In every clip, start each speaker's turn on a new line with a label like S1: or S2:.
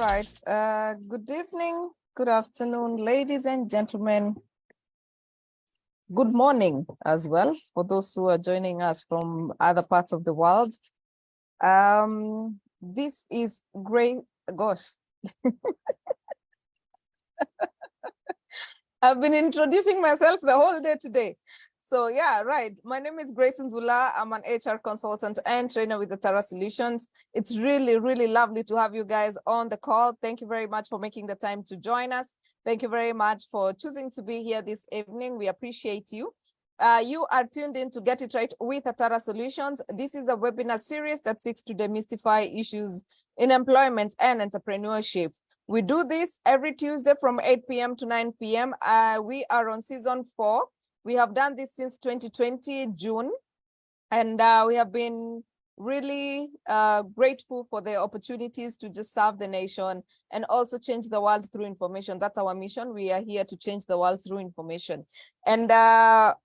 S1: right. Good evening, good afternoon, ladies and gentlemen. Good morning as well for those who are joining us from other parts of the world. This is great. Gosh, I've been introducing myself the whole day today. So yeah, right. My name is Grace Nzula. I'm an HR consultant and trainer with the Tara Solutions. It's really, really lovely to have you guys on the call. Thank you very much for making the time to join us. Thank you very much for choosing to be here this evening. We appreciate you. You are tuned in to Get It Right with Tara Solutions. This is a webinar series that seeks to demystify issues in employment and entrepreneurship. We do this every Tuesday from 8 p.m. to 9 p.m. We are on season 4. We have done this since 2020, June, and we have been really grateful for the opportunities to just serve the nation and also change the world through information. That's our mission. We are here to change the world through information. And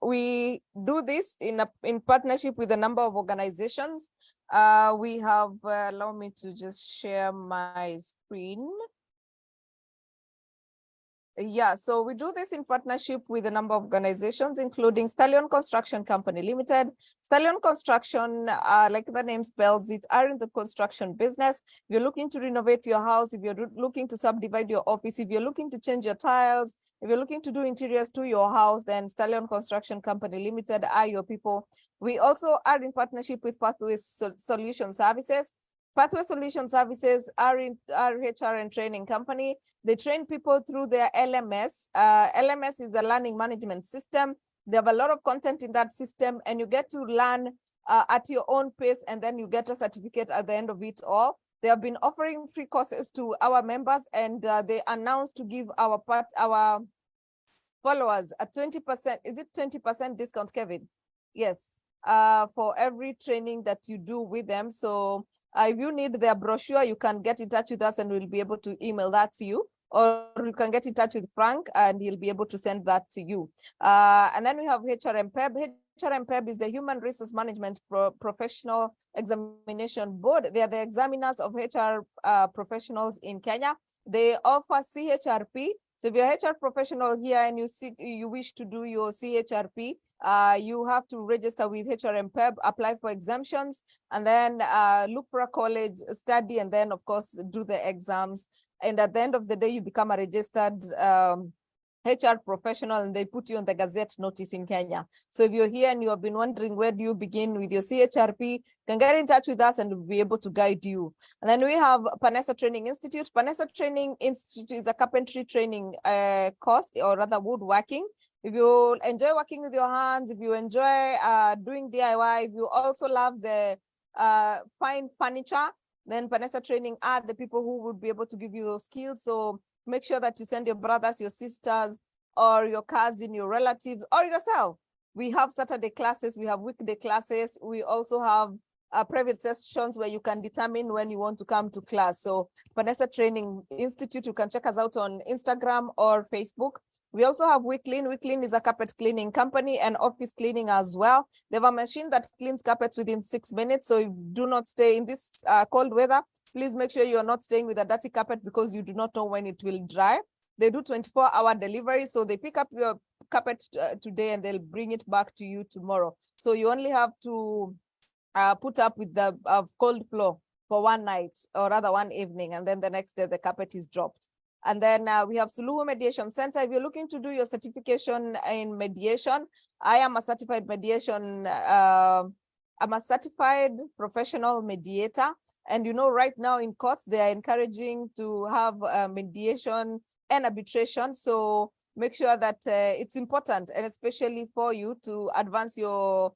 S1: we do this in partnership with a number of organizations. We have, allow me to just share my screen. Yeah, so we do this in partnership with a number of organizations, including Stallion Construction Company Limited. Stallion Construction, like the name spells it, are in the construction business. If you're looking to renovate your house, if you're looking to subdivide your office, if you're looking to change your tiles, if you're looking to do interiors to your house, then Stallion Construction Company Limited are your people. We also are in partnership with Pathway Solution Services. Pathway Solution Services are HR and training company. They train people through their LMS. LMS is a learning management system. They have a lot of content in that system, and you get to learn at your own pace, and then you get a certificate at the end of it all. They have been offering free courses to our members, and they announced to give our followers a 20%, is it 20% discount, Kevin? Yes, for every training that you do with them. So if you need their brochure, you can get in touch with us and we'll be able to email that to you. Or you can get in touch with Frank and he'll be able to send that to you. And then we have HRMPEB. HRMPEB is the Human Resource Management Professional Examination Board. They are the examiners of HR professionals in Kenya. They offer CHRP. So if you're a HR professional here and you wish to do your CHRP, you have to register with HRMPEB, apply for exemptions, and then look for a college, study, and then, of course, do the exams. And at the end of the day, you become a registered HR professional, and they put you on the Gazette notice in Kenya. So if you're here and you have been wondering where do you begin with your CHRP, you can get in touch with us and we'll be able to guide you. And then we have Panessa Training Institute. Panessa Training Institute is a carpentry training course, or rather woodworking. If you enjoy working with your hands, if you enjoy doing DIY, if you also love the fine furniture, then Panessa Training are the people who would be able to give you those skills. So make sure that you send your brothers, your sisters, or your cousin, your relatives, or yourself. We have Saturday classes, we have weekday classes. We also have private sessions where you can determine when you want to come to class. So Panessa Training Institute, you can check us out on Instagram or Facebook. We also have WeClean. WeClean is a carpet cleaning company and office cleaning as well. They have a machine that cleans carpets within 6 minutes. So you do not stay in this cold weather. Please make sure you are not staying with a dirty carpet because you do not know when it will dry. They do 24-hour delivery. So they pick up your carpet today and they'll bring it back to you tomorrow. So you only have to put up with the cold floor for one night, or rather one evening, and then the next day the carpet is dropped. And then we have Suluhu Mediation Center. If you're looking to do your certification in mediation, I am a certified mediation, I'm a certified professional mediator. And you know, right now in courts, they are encouraging to have mediation and arbitration. So make sure that it's important, and especially for you to advance your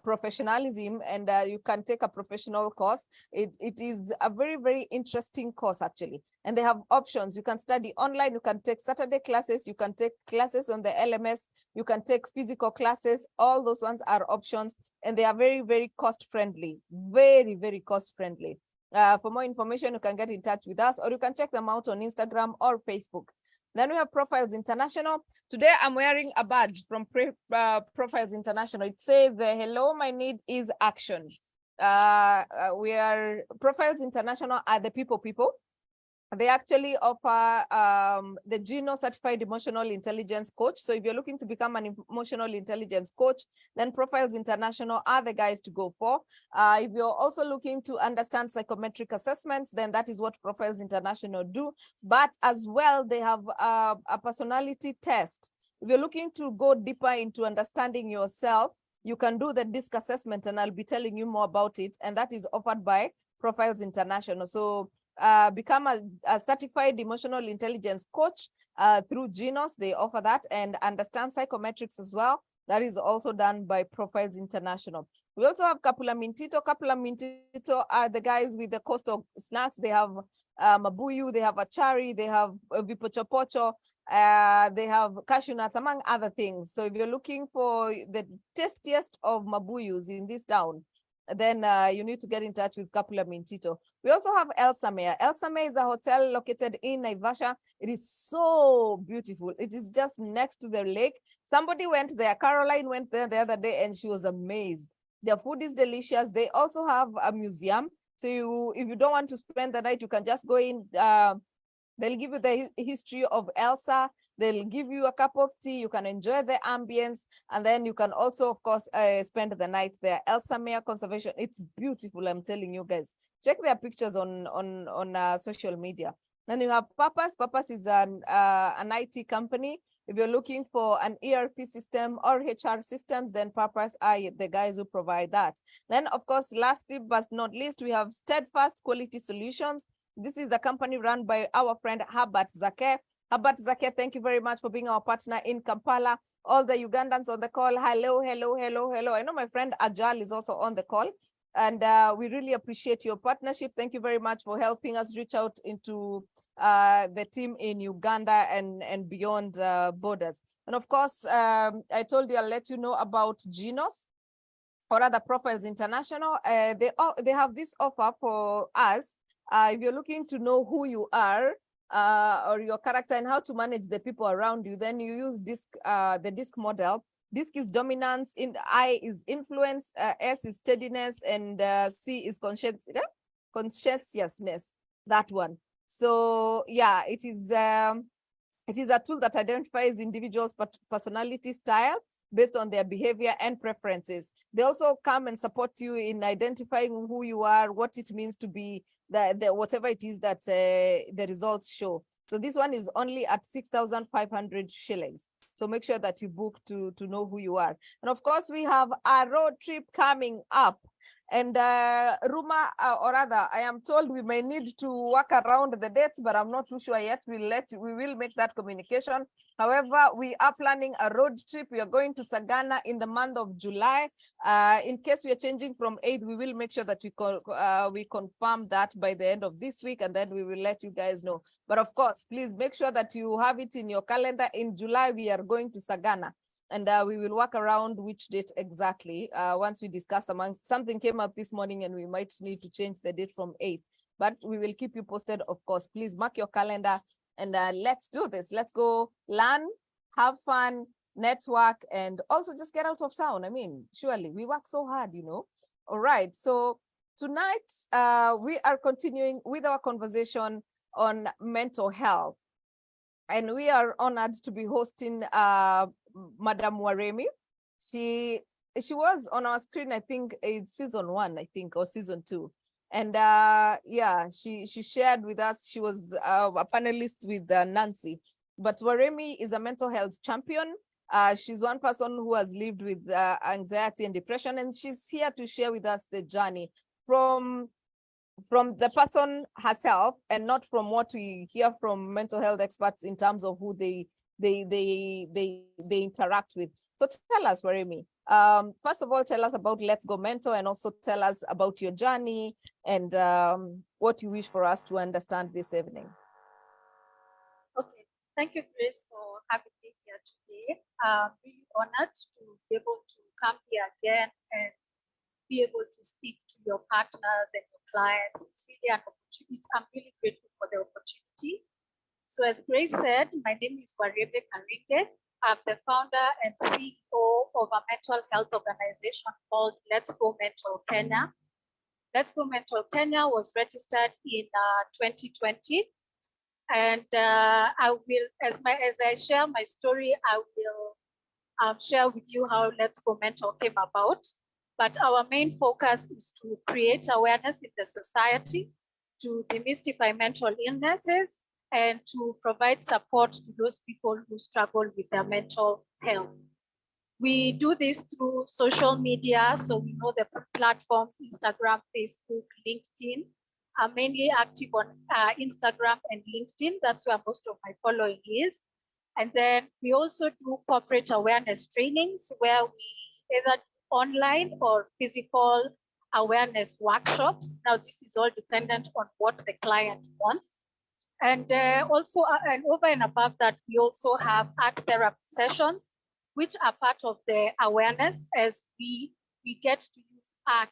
S1: professionalism, and you can take a professional course. It is a very, very interesting course, actually. And they have options. You can study online, you can take Saturday classes, you can take classes on the LMS, you can take physical classes. All those ones are options, and they are very, very cost-friendly, very, very cost-friendly. For more information, you can get in touch with us, or you can check them out on Instagram or Facebook. Then we have Profiles International. Today, I'm wearing a badge from Profiles International. It says, hello, my need is action. We are Profiles International are the people. They actually offer the Gino Certified Emotional Intelligence Coach. So if you're looking to become an emotional intelligence coach, then Profiles International are the guys to go for. If you're also looking to understand psychometric assessments, then that is what Profiles International do. But as well, they have a personality test. If you're looking to go deeper into understanding yourself, you can do the DISC assessment, and I'll be telling you more about it. And that is offered by Profiles International. So become a certified emotional intelligence coach through Genos. They offer that, and understand psychometrics as well. That is also done by Profiles International. We also have Kapula Mintito. Kapula Mintito are the guys with the coastal snacks. They have mabuyu, they have achari, they have vipochopocho, they have cashew nuts, among other things. So if you're looking for the tastiest of mabuyus in this town, then you need to get in touch with Kapula Mintito. We also have El Samea. El Samea is a hotel located in Naivasha. It is so beautiful. It is just next to the lake. Somebody went there. Caroline went there the other day and she was amazed. Their food is delicious. They also have a museum. So if you don't want to spend the night, you can just go in. They'll give you the history of Elsa. They'll give you a cup of tea. You can enjoy the ambience. And then you can also, of course, spend the night there. Elsa Mare Conservation. It's beautiful, I'm telling you guys. Check their pictures on social media. Then you have Purpose. Purpose is an IT company. If you're looking for an ERP system or HR systems, then Purpose are the guys who provide that. Then, of course, lastly but not least, we have Steadfast Quality Solutions. This is a company run by our friend Herbert Zake. Herbert Zake, thank you very much for being our partner in Kampala. All the Ugandans on the call, hello, hello, hello, hello. I know my friend Ajal is also on the call, and we really appreciate your partnership. Thank you very much for helping us reach out into the team in Uganda and beyond borders. And of course, I told you I'll let you know about Genos, or other Profiles International. They have this offer for us. If you're looking to know who you are or your character and how to manage the people around you, then you use DISC, the DISC model. DISC is dominance, I is influence, S is steadiness, and C is conscientiousness, that one. So yeah, it is a tool that identifies individuals' personality style based on their behavior and preferences. They also come and support you in identifying who you are, what it means to be the whatever it is that the results show. So this one is only at 6,500 shillings. So make sure that you book to know who you are. And of course, we have a road trip coming up. And Ruma, or rather, I am told we may need to work around the dates, but I'm not too sure yet. We will make that communication. However, we are planning a road trip. We are going to Sagana in the month of July. In case we are changing from 8th, we will make sure that we confirm that by the end of this week, and then we will let you guys know. But of course, please make sure that you have it in your calendar. In July, we are going to Sagana. And we will work around which date exactly once we discuss amongst. Something came up this morning and we might need to change the date from 8th, but we will keep you posted, of course. Please mark your calendar and let's do this. Let's go learn, have fun, network, and also just get out of town. I mean, surely we work so hard, you know. All right, so tonight we are continuing with our conversation on mental health. And we are honored to be hosting Madam Wariimi. She was on our screen, I think it's season 1, I think, or season 2. And yeah, she shared with us. She was a panelist with Nancy. But Wariimi is a mental health champion. She's one person who has lived with anxiety and depression, and she's here to share with us the journey from the person herself, and not from what we hear from mental health experts in terms of who they interact with. So tell us, Wariimi, first of all, tell us about Let's Go Mental, and also tell us about your journey and what you wish for us to understand this evening.
S2: Okay, thank you, Grace, for having me here today. I'm really honored to be able to come here again and be able to speak to your partners and your clients. It's really an opportunity. I'm really grateful for the opportunity. So as Grace said, my name is Wariimi Karingi. I'm the founder and CEO of a mental health organization called Let's Go Mental Kenya. Let's Go Mental Kenya was registered in 2020. And I will, as I share my story, I will share with you how Let's Go Mentor came about. But our main focus is to create awareness in the society, to demystify mental illnesses, and to provide support to those people who struggle with their mental health. We do this through social media. So we know the platforms, Instagram, Facebook, LinkedIn. I'm mainly active on Instagram and LinkedIn. That's where most of my following is. And then we also do corporate awareness trainings where we either online or physical awareness workshops. Now, this is all dependent on what the client wants. And also, and over and above that, we also have art therapy sessions, which are part of the awareness as we get to use art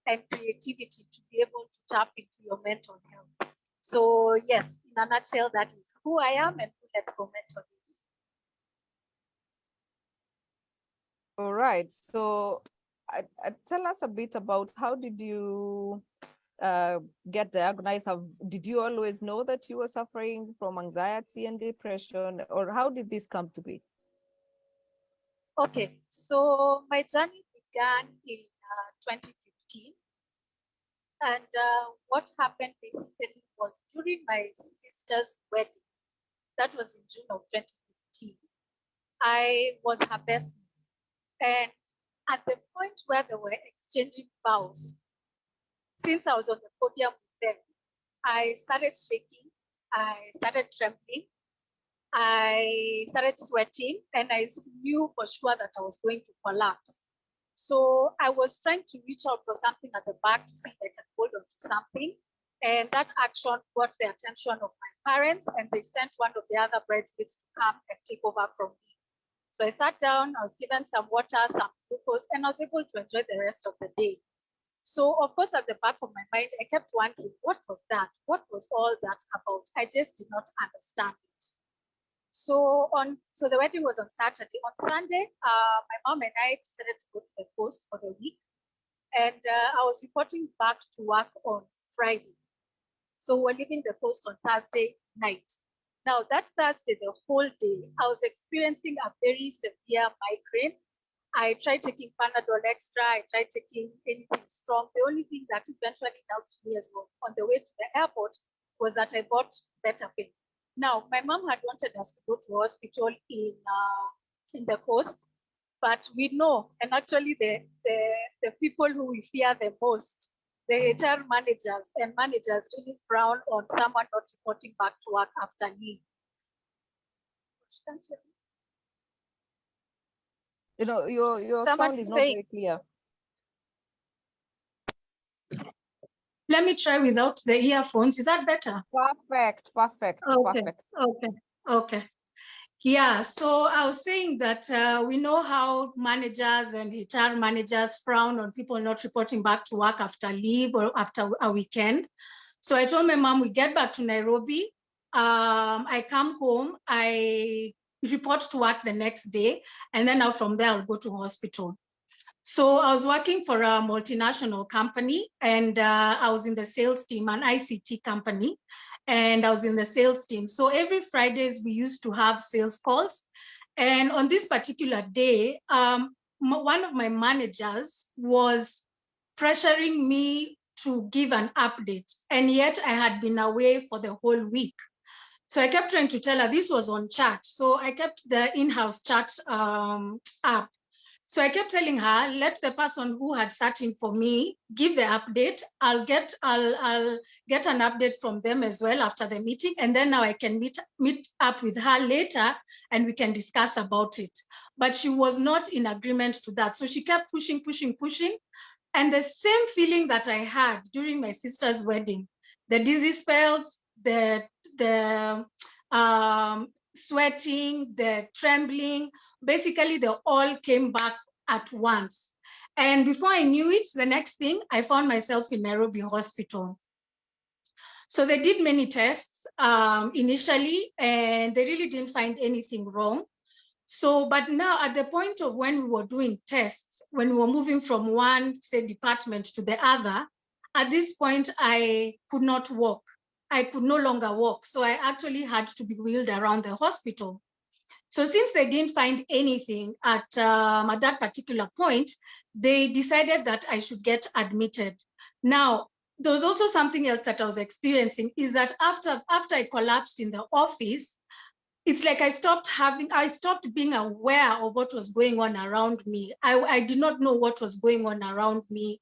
S2: and creativity to be able to tap into your mental health. So yes, in a nutshell, that is who I am and who Let's Go Mentor is.
S1: All right. So tell us a bit about how did you get diagnosed? Did you always know that you were suffering from anxiety and depression, or how did this come to be?
S2: Okay, so my journey began in 2015. And what happened basically was during my sister's wedding, that was in June of 2015, I was her best man. And at the point where they were exchanging vows, since I was on the podium with them, I started shaking, I started trembling, I started sweating, and I knew for sure that I was going to collapse. So I was trying to reach out for something at the back to see if I can hold on to something. And that action got the attention of my parents, and they sent one of the other bridesmaids to come and take over from me. So I sat down, I was given some water, some glucose, and I was able to enjoy the rest of the day. So of course, at the back of my mind, I kept wondering, what was that? What was all that about? I just did not understand it. So the wedding was on Saturday. On Sunday, my mom and I decided to go to the coast for the week. And I was reporting back to work on Friday. So we're leaving the coast on Thursday night. Now that Thursday, the whole day, I was experiencing a very severe migraine. I tried taking Panadol Extra. I tried taking anything strong. The only thing that eventually helped me as well on the way to the airport was that I bought Betapin. Now, my mom had wanted us to go to hospital in the coast, but we know, and actually the people who we fear the most, the HR managers and managers really frown on someone not reporting back to work after leave.
S1: You know, your sound is not very clear.
S2: Let me try without the earphones. Is that better?
S1: Perfect.
S2: Okay.
S1: Perfect.
S2: Okay. Yeah, so I was saying that we know how managers and HR managers frown on people not reporting back to work after leave or after a weekend. So I told my mom, we get back to Nairobi. I come home, I report to work the next day, and then from there I'll go to hospital. So I was working for a multinational company, and I was in the sales team, an ICT company, and I was in the sales team. So every Fridays we used to have sales calls. And on this particular day, one of my managers was pressuring me to give an update. And yet I had been away for the whole week. So I kept trying to tell her, this was on chat. So I kept the in-house chat app. So I kept telling her, let the person who had sat in for me give the update. I'll get an update from them as well after the meeting. And then now I can meet up with her later and we can discuss about it. But she was not in agreement to that. So she kept pushing. And the same feeling that I had during my sister's wedding, the dizzy spells, the sweating, the trembling, basically they all came back at once. And before I knew it, the next thing, I found myself in Nairobi Hospital. So they did many tests initially, and they really didn't find anything wrong. So, but now at the point of when we were doing tests, when we were moving from one, say, department to the other, at this point, I could not walk. I could no longer walk. So I actually had to be wheeled around the hospital. So since they didn't find anything at that particular point, they decided that I should get admitted. Now, there was also something else that I was experiencing, is that after I collapsed in the office, it's like I stopped being aware of what was going on around me. I did not know what was going on around me.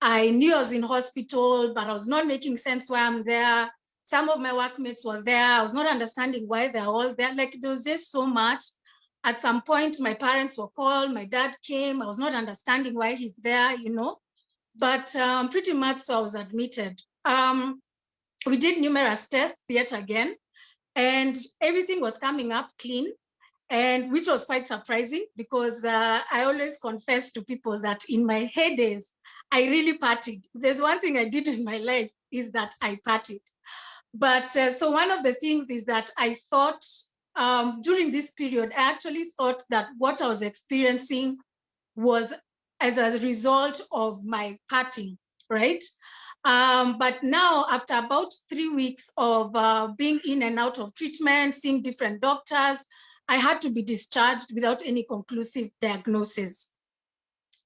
S2: I knew I was in hospital, but I was not making sense why I'm there. Some of my workmates were there. I was not understanding why they're all there. Like, there was just so much. At some point, my parents were called. My dad came. I was not understanding why he's there, you know. But pretty much, so I was admitted. We did numerous tests yet again, and everything was coming up clean, and which was quite surprising, because I always confess to people that in my heydays, I really partied. There's one thing I did in my life, is that I partied. But so one of the things is that I thought during this period, I actually thought that what I was experiencing was as a result of my partying, right? But now, after about 3 weeks of being in and out of treatment, seeing different doctors, I had to be discharged without any conclusive diagnosis.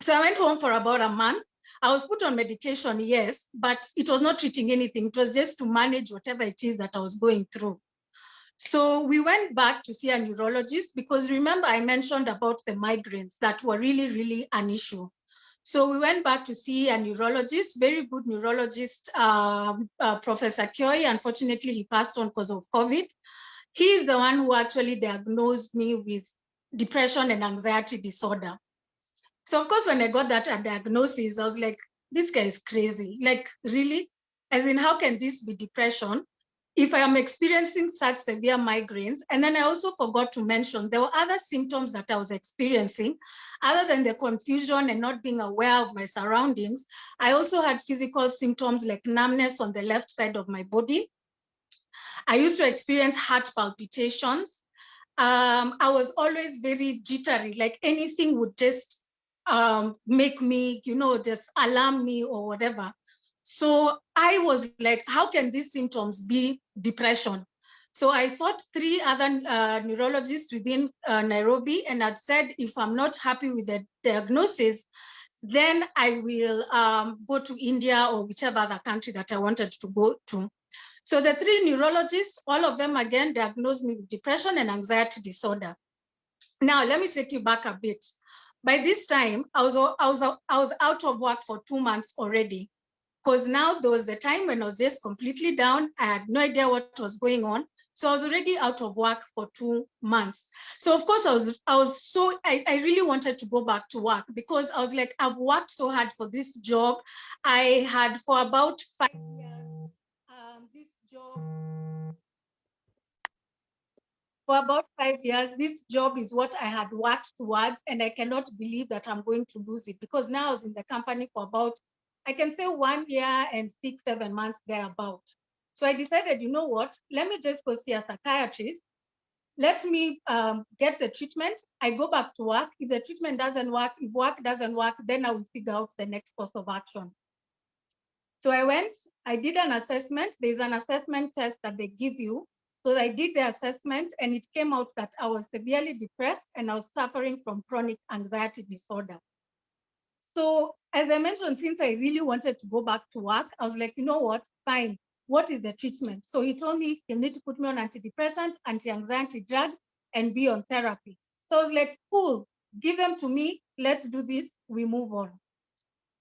S2: So I went home for about a month. I was put on medication, yes, but it was not treating anything. It was just to manage whatever it is that I was going through. So we went back to see a neurologist, because remember I mentioned about the migraines that were really, really an issue. So we went back to see a neurologist, very good neurologist, Professor Kyoy. Unfortunately, he passed on because of COVID. He is the one who actually diagnosed me with depression and anxiety disorder. So of course, when I got that diagnosis, I was like, this guy is crazy. Like, really? As in, how can this be depression if I am experiencing such severe migraines? And then I also forgot to mention, there were other symptoms that I was experiencing. Other than the confusion and not being aware of my surroundings, I also had physical symptoms like numbness on the left side of my body. I used to experience heart palpitations. I was always very jittery, like anything would just make me, just alarm me or whatever. So I was like, how can these symptoms be depression? So I sought 3 other neurologists within Nairobi, and I'd said, if I'm not happy with the diagnosis, then I will go to India or whichever other country that I wanted to go to. So the 3 neurologists, all of them again diagnosed me with depression and anxiety disorder. Now, let me take you back a bit. By this time, I was out of work for 2 months already, because now there was the time when I was just completely down. I had no idea what was going on. So I was already out of work for 2 months. So of course I really wanted to go back to work, because I was like, I've worked so hard for this job. I had for about 5 years, this job. For about 5 years, this job is what I had worked towards, and I cannot believe that I'm going to lose it, because now I was in the company for about, I can say 1 year and 6, 7 months thereabout. So I decided, you know what, let me just go see a psychiatrist. Let me get the treatment. I go back to work. If the treatment doesn't work, if work doesn't work, then I will figure out the next course of action. So I went, I did an assessment. There's an assessment test that they give you. So I did the assessment, and it came out that I was severely depressed and I was suffering from chronic anxiety disorder. So as I mentioned, since I really wanted to go back to work, I was like, you know what, fine. What is the treatment? So he told me you need to put me on antidepressant, anti-anxiety drugs, and be on therapy. So I was like, cool, give them to me. Let's do this. We move on.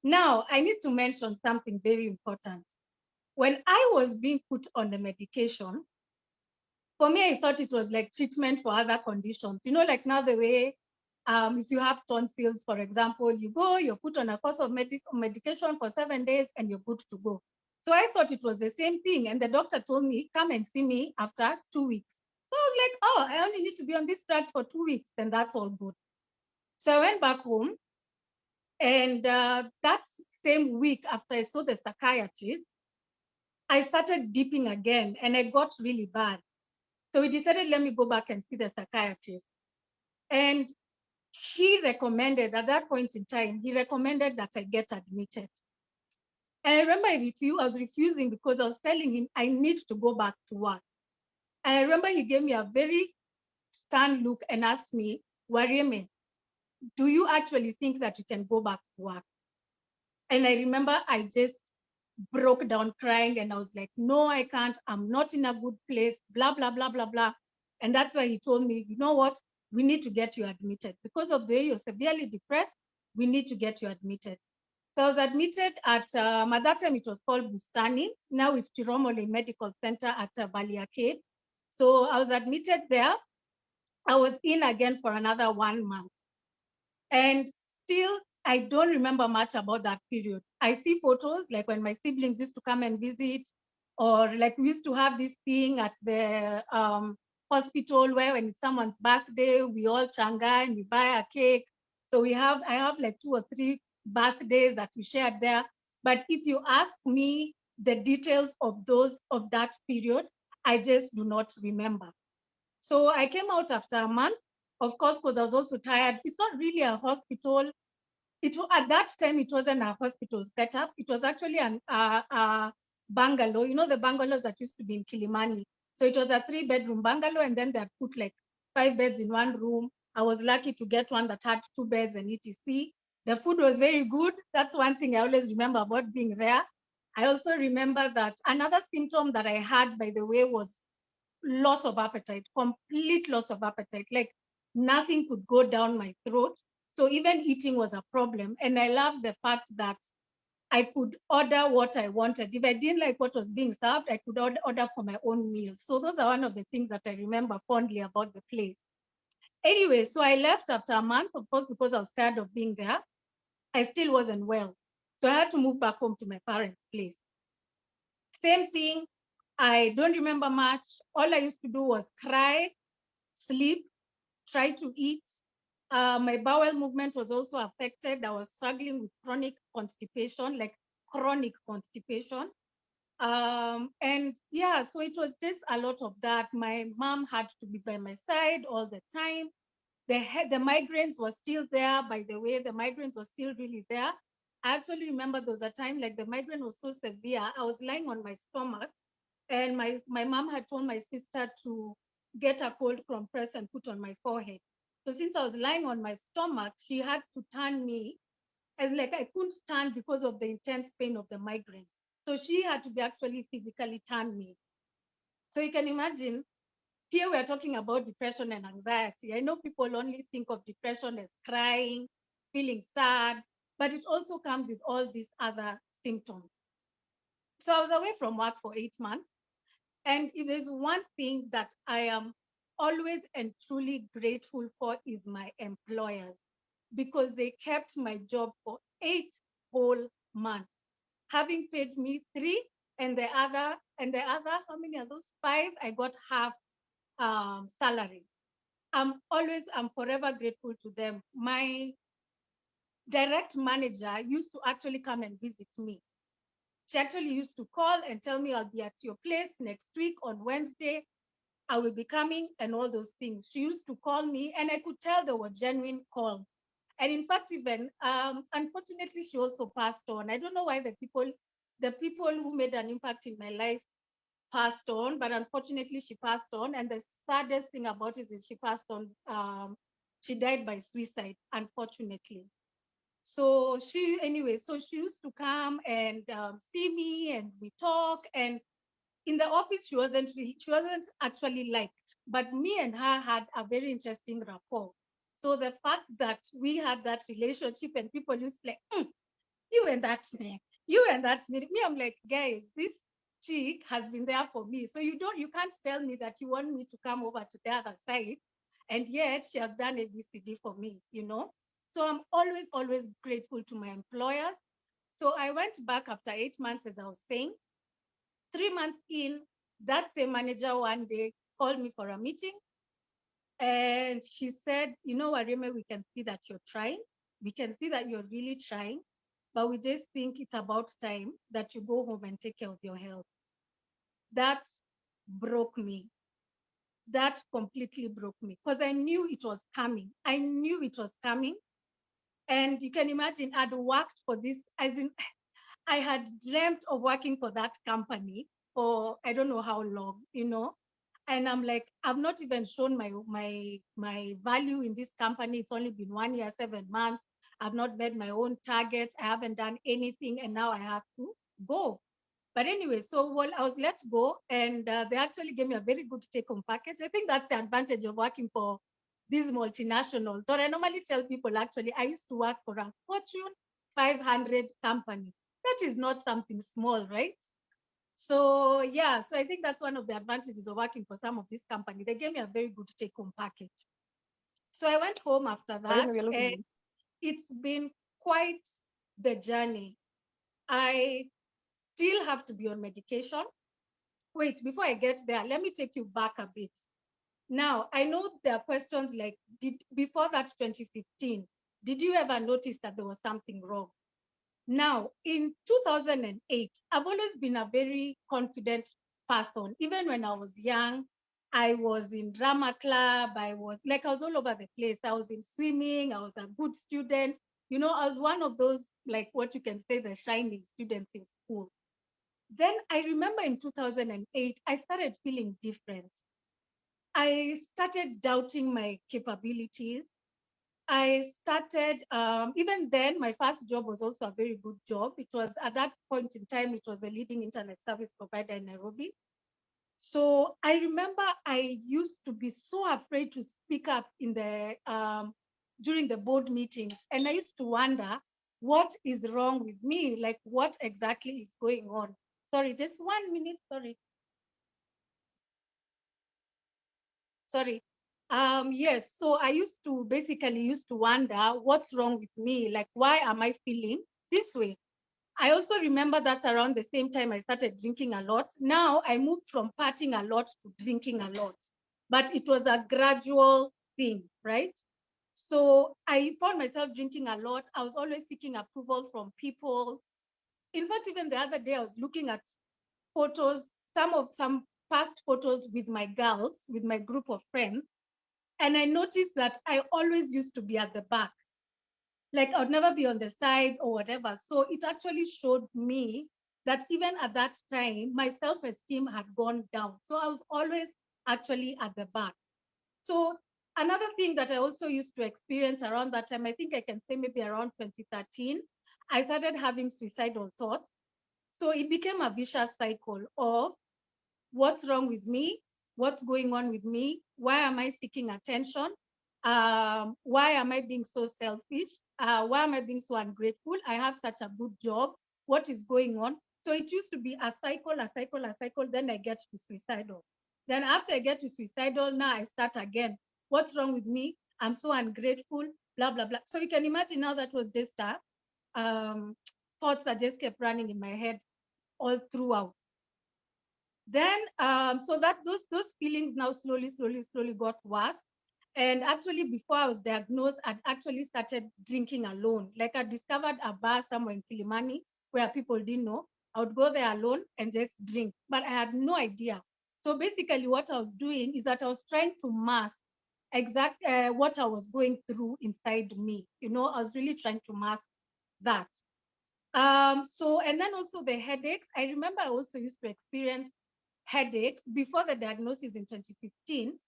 S2: Now, I need to mention something very important. When I was being put on the medication, for me, I thought it was like treatment for other conditions. Like now the way, if you have tonsils, for example, you go, you're put on a course of medication for 7 days and you're good to go. So I thought it was the same thing. And the doctor told me, come and see me after 2 weeks. So I was like, oh, I only need to be on these drugs for 2 weeks, then that's all good. So I went back home, and that same week after I saw the psychiatrist, I started dipping again, and I got really bad. So we decided, let me go back and see the psychiatrist. And he recommended, at that point in time, he recommended that I get admitted. And I remember I was refusing because I was telling him I need to go back to work. And I remember he gave me a very stern look and asked me, Wariimi, do you actually think that you can go back to work? And I remember I just broke down crying and I was like, no, I can't. I'm not in a good place, blah, blah, blah, blah, blah. And that's why he told me, you know what? We need to get you admitted. Because of the way you're severely depressed, we need to get you admitted. So I was admitted at that time it was called Bustani. Now it's Tiromole Medical Center at Bali Arcade. So I was admitted there. I was in again for another 1 month. And still, I don't remember much about that period. I see photos like when my siblings used to come and visit, or like we used to have this thing at the hospital where when it's someone's birthday, we all shanghai and we buy a cake. So I have like 2 or 3 birthdays that we shared there. But if you ask me the details of that period, I just do not remember. So I came out after a month, of course, because I was also tired. It's not really a hospital. At that time, it wasn't a hospital setup. It was actually a bungalow. You know the bungalows that used to be in Kilimani. So it was a 3-bedroom bungalow, and then they put like 5 beds in one room. I was lucky to get one that had 2 beds and etc. The food was very good. That's one thing I always remember about being there. I also remember that another symptom that I had, by the way, was loss of appetite, complete loss of appetite. Like nothing could go down my throat. So even eating was a problem. And I love the fact that I could order what I wanted. If I didn't like what was being served, I could order for my own meal. So those are one of the things that I remember fondly about the place. Anyway, so I left after a month, of course, because I was tired of being there. I still wasn't well. So I had to move back home to my parents' place. Same thing. I don't remember much. All I used to do was cry, sleep, try to eat. My bowel movement was also affected. I was struggling with chronic constipation, like chronic constipation. And yeah, so it was just a lot of that. My mom had to be by my side all the time. The migraines were still there. By the way, the migraines were still really there. I actually remember there was a time like the migraine was so severe. I was lying on my stomach, and my mom had told my sister to get a cold compress and put on my forehead. So since I was lying on my stomach, she had to turn me, as like I couldn't stand because of the intense pain of the migraine. So she had to be actually physically turn me. So you can imagine, here we're talking about depression and anxiety. I know people only think of depression as crying, feeling sad, but it also comes with all these other symptoms. So I was away from work for 8 months. And if there's one thing that I am always and truly grateful for is my employers, because they kept my job for 8 whole months, having paid me 3, and the other, how many are those? 5, I got half salary. I'm forever grateful to them. My direct manager used to actually come and visit me. She actually used to call and tell me, I'll be at your place next week on Wednesday. I will be coming, and all those things. She used to call me, and I could tell they were genuine calls. And in fact, even unfortunately, she also passed on. I don't know why the people who made an impact in my life passed on, but unfortunately, she passed on. And the saddest thing about it is she passed on. She died by suicide, unfortunately. So she used to come and see me, and we talk. And in the office, she wasn't actually liked, but me and her had a very interesting rapport. So the fact that we had that relationship, and people used to like, you and that man, you and that man. Me, I'm like, guys, this chick has been there for me. So you can't tell me that you want me to come over to the other side, and yet she has done ABCD for me. So I'm always, always grateful to my employers. So I went back after 8 months, as I was saying. 3 months in, that same manager one day called me for a meeting, and she said, Wariimi, we can see that you're trying. We can see that you're really trying, but we just think it's about time that you go home and take care of your health. That broke me. That completely broke me, because I knew it was coming. I knew it was coming. And you can imagine, I'd worked for this, as in, I had dreamt of working for that company for I don't know how long, and I'm like, I've not even shown my value in this company. It's only been 1 year, 7 months. I've not met my own targets. I haven't done anything, and now I have to go. But anyway, so well, I was let go, and they actually gave me a very good take-home package. I think that's the advantage of working for these multinationals. So I normally tell people, actually, I used to work for a Fortune 500 company. That is not something small, right? So yeah, so I think that's one of the advantages of working for some of these companies. They gave me a very good take-home package. So I went home after that,
S1: Wariimi, we are losing
S2: and
S1: you.
S2: it's been quite the journey. I still have to be on medication. Wait, before I get there, let me take you back a bit. Now, I know there are questions like, before that 2015, did you ever notice that there was something wrong? Now, in 2008, I've always been a very confident person. Even when I was young, I was in drama club. I was all over the place. I was in swimming. I was a good student. I was one of those, like what you can say, the shining students in school. Then I remember in 2008, I started feeling different. I started doubting my capabilities. I started, even then, my first job was also a very good job. It was at that point in time, it was the leading internet service provider in Nairobi. So I remember I used to be so afraid to speak up during the board meetings. And I used to wonder what is wrong with me? Like, what exactly is going on? Sorry, just 1 minute. Sorry. Yes, so I used to wonder what's wrong with me, like why am I feeling this way? I also remember that around the same time I started drinking a lot. Now I moved from partying a lot to drinking a lot, but it was a gradual thing, right? So I found myself drinking a lot. I was always seeking approval from people. In fact, even the other day I was looking at photos, some past photos with my girls, with my group of friends, and I noticed that I always used to be at the back. Like I would never be on the side or whatever. So it actually showed me that even at that time, my self-esteem had gone down. So I was always actually at the back. So another thing that I also used to experience around that time, I think I can say maybe around 2013, I started having suicidal thoughts. So it became a vicious cycle of what's wrong with me, what's going on with me, why am I seeking attention, why am I being so selfish, why am I being so ungrateful, I have such a good job, what is going on? So it used to be a cycle, a cycle, a cycle, then I get to suicidal. Then after I get to suicidal, now I start again. What's wrong with me? I'm so ungrateful, blah, blah, blah. So you can imagine now that was just um, thoughts that just kept running in my head all throughout. Then so that those feelings now slowly got worse. And actually before I was diagnosed, I'd actually started drinking alone. Like I discovered a bar somewhere in Kilimani where people didn't know. I would go there alone and just drink, but I had no idea. So basically what I was doing is that I was trying to mask what I was going through inside me. I was really trying to mask that. So, and then also the headaches. I remember I also used to experience headaches before the diagnosis in 2015.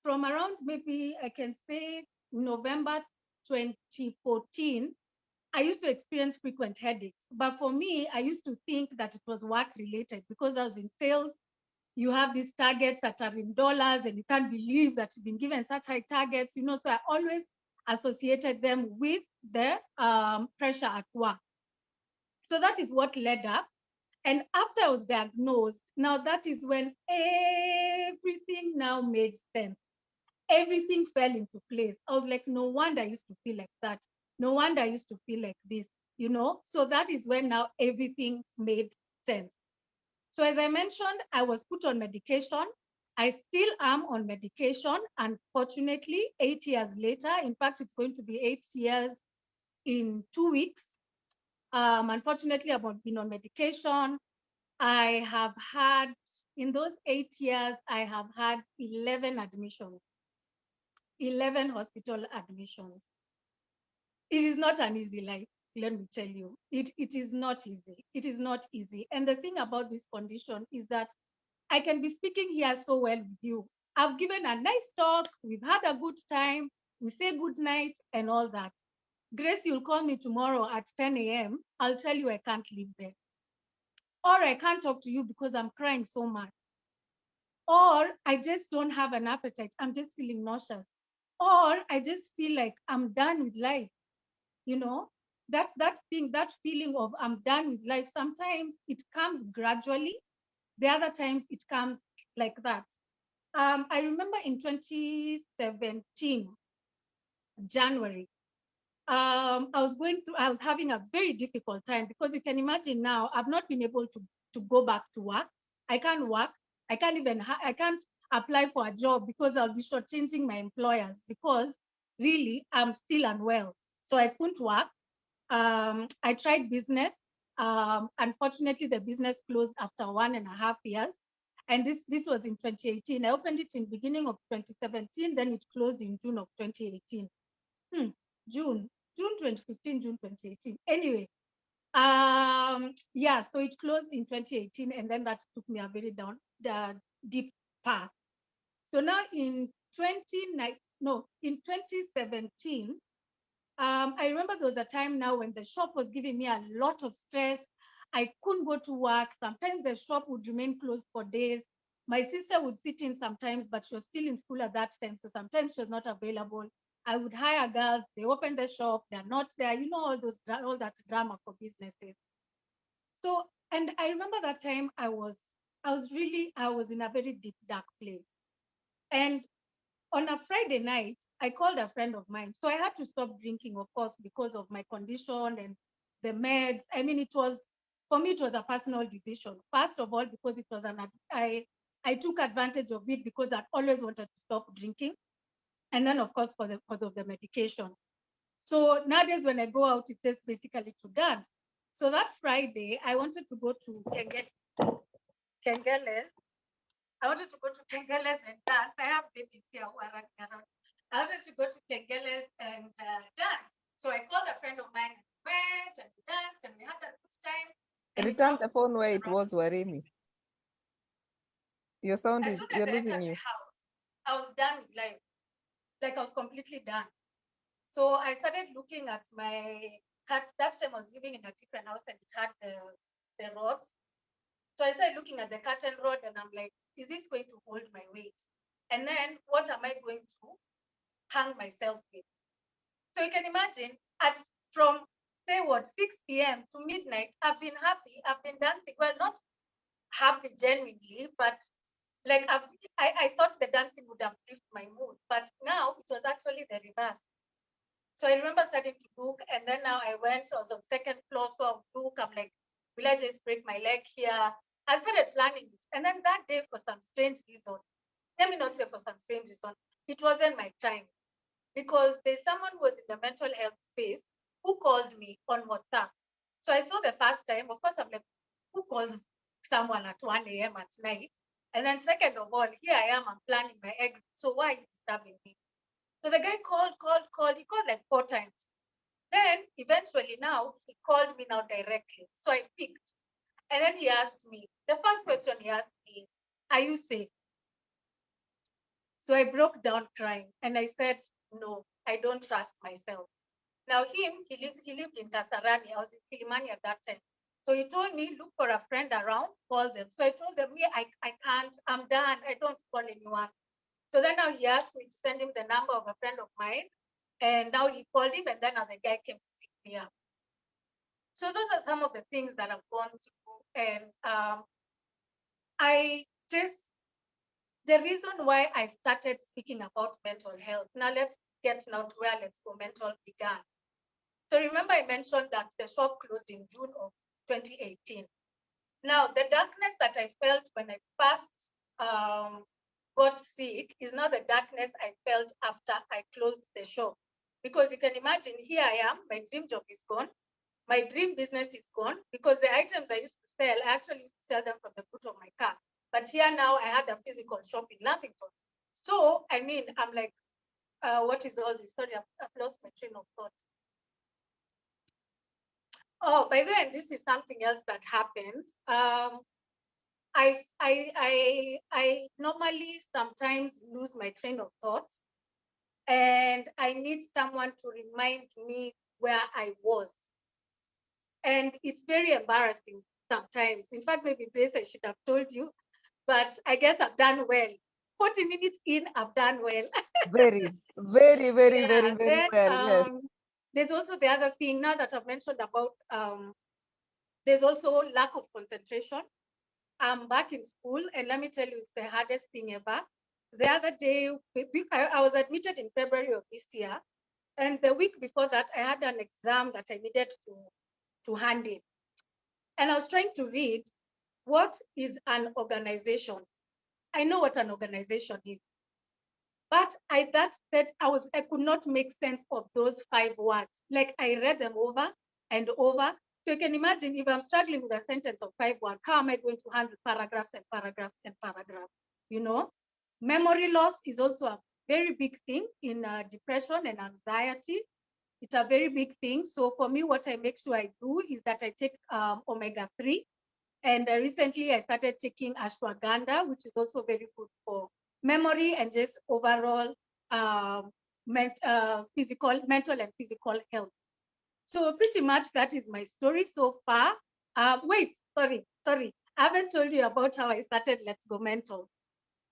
S2: From around maybe I can say November 2014, I used to experience frequent headaches. But for me, I used to think that it was work related because I was in sales. You have these targets that are in dollars, and you can't believe that you've been given such high targets. So I always associated them with the pressure at work. So that is what led up. And after I was diagnosed, now that is when everything now made sense. Everything fell into place. I was like, no wonder I used to feel like that. No wonder I used to feel like this. So that is when now everything made sense. So as I mentioned, I was put on medication. I still am on medication. Unfortunately, 8 years later, in fact, it's going to be 8 years in 2 weeks. Unfortunately, I've been on medication. I have had, in those 8 years, I have had 11 admissions, 11 hospital admissions. It is not an easy life. let me tell you, it is not easy. It is not easy. And the thing about this condition is that I can be speaking here so well with you. I've given a nice talk. We've had a good time. We say good night and all that. Grace, you'll call me tomorrow at 10 a.m. I'll tell you I can't leave bed. Or I can't talk to you because I'm crying so much. Or I just don't have an appetite. I'm just feeling nauseous. Or I just feel like I'm done with life. You know, that feeling of I'm done with life. Sometimes it comes gradually. The other times it comes like that. I remember in 2017, January, I was having a very difficult time because you can imagine now I've not been able to go back to work. I can't work. I can't apply for a job because I'll be shortchanging my employers because really I'm still unwell. So I couldn't work. I tried business. Unfortunately, the business closed after 1.5 years. And this was in 2018. I opened it in beginning of 2017, then it closed in June of 2018. Hmm, June, June 2015, June 2018. Anyway, yeah, so it closed in 2018, and then that took me a very deep path. So now in 2017, I remember there was a time now when the shop was giving me a lot of stress. I couldn't go to work. Sometimes the shop would remain closed for days. My sister would sit in sometimes, but she was still in school at that time. So sometimes she was not available. I would hire girls. They open the shop. They're not there. You know, all that drama for businesses. So, and I remember that time I was in a very deep, dark place. And on a Friday night, I called a friend of mine. So I had to stop drinking, of course, because of my condition and the meds. I mean, for me, it was a personal decision. First of all, because I took advantage of it because I always wanted to stop drinking. And then, of course, because of the medication. So nowadays, when I go out, it says basically to dance. So that Friday, I wanted to go to Kengeles. I wanted to go to Kengeles and dance. I have babies here who are running around. I wanted to go to Kengeles and dance. So I called a friend of mine, went and we danced and we had a good time. And
S1: Return the phone where it was, Wariimi. Your sound
S2: as
S1: is,
S2: soon as
S1: we're
S2: I
S1: losing
S2: entered
S1: you.
S2: the house, I was done with life. Like I was completely done. So I started looking at my cat. That time I was living in a different house and it had the rods. So I started looking at the curtain rod and I'm like, is this going to hold my weight? And then what am I going to hang myself with? So you can imagine from say what 6 p.m. to midnight, I've been happy, I've been dancing. Well, not happy genuinely, but like I thought the dancing would uplift my mood, but now it was actually the reverse. So I remember starting to look, and then now I was on second floor, so I would look, I'm like, will I just break my leg here? I started planning it. And then that day, for some strange reason, let me not say for some strange reason, it wasn't my time because there's someone who was in the mental health space who called me on WhatsApp. So I saw the first time, of course, I'm like, who calls someone at 1 a.m. at night? And then second of all, here I am, I'm planning my exit. So why are you disturbing me? So the guy called. He called like 4 times. Then eventually now he called me now directly. So I picked. And then he asked me, the first question he asked me, are you safe? So I broke down crying and I said, no, I don't trust myself. Now he lived in Kasarani. I was in Kilimani at that time. So he told me, look for a friend around, call them. So I told them, me, I can't, I'm done. I don't call anyone. So then now he asked me to send him the number of a friend of mine. And now he called him and then the guy came to pick me up. So those are some of the things that I've gone through. And I just, the reason why I started speaking about mental health. Now let's get now to where Let's Go Mental began. So remember I mentioned that the shop closed in June of 2018. Now the darkness that I felt when I first got sick is not the darkness I felt after I closed the shop. Because you can imagine, here I am, my dream job is gone, my dream business is gone, because the items I used to sell, I actually used to sell them from the boot of my car. But here now I had a physical shop in Lavington. So, I mean, I'm like, what is all this? Sorry, I've lost my train of thought. Oh, by the way, this is something else that happens. I normally sometimes lose my train of thought, and I need someone to remind me where I was. And it's very embarrassing sometimes. In fact, maybe Grace, I should have told you, but I guess I've done well. 40 minutes in, I've done well.
S1: Very, very, very, very,
S2: Yeah.
S1: very
S2: Then
S1: well. Yes.
S2: there's also the other thing now that I've mentioned about there's also lack of concentration. I'm back in school, and let me tell you, it's the hardest thing ever. The other day, I was admitted in February of this year, and the week before that, I had an exam that I needed to hand in. And I was trying to read, what is an organization? I know what an organization is, but that said, I could not make sense of those 5 words. Like I read them over and over. So you can imagine if I'm struggling with a sentence of 5 words, how am I going to handle paragraphs and paragraphs and paragraphs? You know, memory loss is also a very big thing in depression and anxiety. It's a very big thing. So for me, what I make sure I do is that I take omega-3. And recently I started taking ashwagandha, which is also very good for memory and just overall mental and physical health. So pretty much that is my story so far. Wait, sorry. I haven't told you about how I started Let's Go Mental.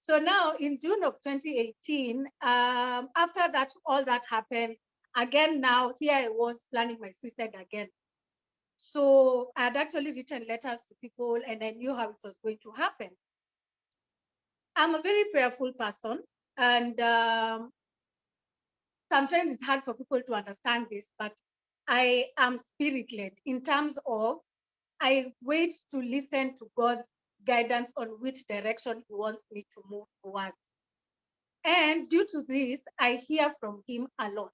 S2: So now in June of 2018, after that, all that happened, again, now here I was planning my suicide again. So I had actually written letters to people and I knew how it was going to happen. I'm a very prayerful person, and sometimes it's hard for people to understand this, but I am spirit led in terms of I wait to listen to God's guidance on which direction He wants me to move towards. And due to this, I hear from Him a lot.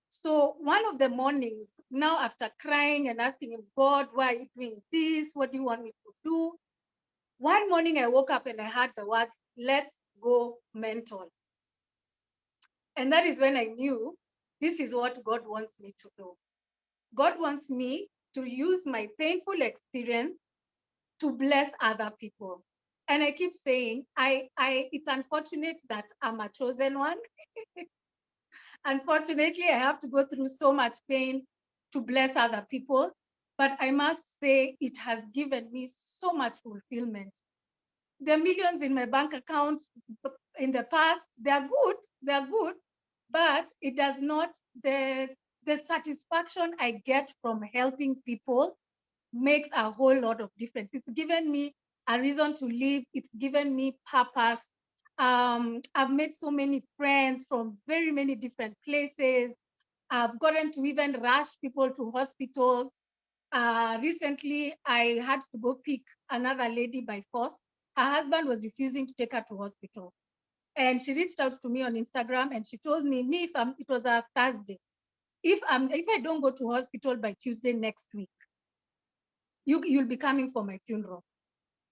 S2: So one of the mornings, now after crying and asking Him, God, why are you doing this? What do you want me to do? One morning I woke up and I heard the words, let's go mental. And that is when I knew this is what God wants me to do. God wants me to use my painful experience to bless other people. And I keep saying, it's unfortunate that I'm a chosen one. Unfortunately, I have to go through so much pain to bless other people. But I must say, it has given me so much fulfillment. The millions in my bank account in the past, they're good, but it does not, the satisfaction I get from helping people makes a whole lot of difference. It's given me a reason to live. It's given me purpose. I've made so many friends from very many different places. I've gotten to even rush people to hospital. Recently, I had to go pick another lady by force. Her husband was refusing to take her to hospital. And she reached out to me on Instagram and she told me, it was a Thursday, if I don't go to hospital by Tuesday next week, you'll be coming for my funeral.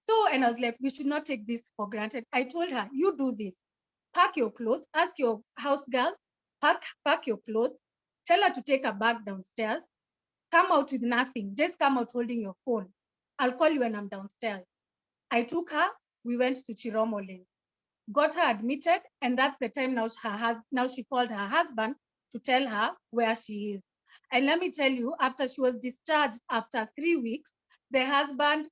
S2: So, and I was like, we should not take this for granted. I told her, you do this. Pack your clothes, ask your house girl, pack your clothes, tell her to take a bag downstairs, come out with nothing, just come out holding your phone. I'll call you when I'm downstairs. I took her, we went to Chiromolin, got her admitted, and that's the time now she called her husband to tell her where she is. And let me tell you, after she was discharged after 3 weeks, the husband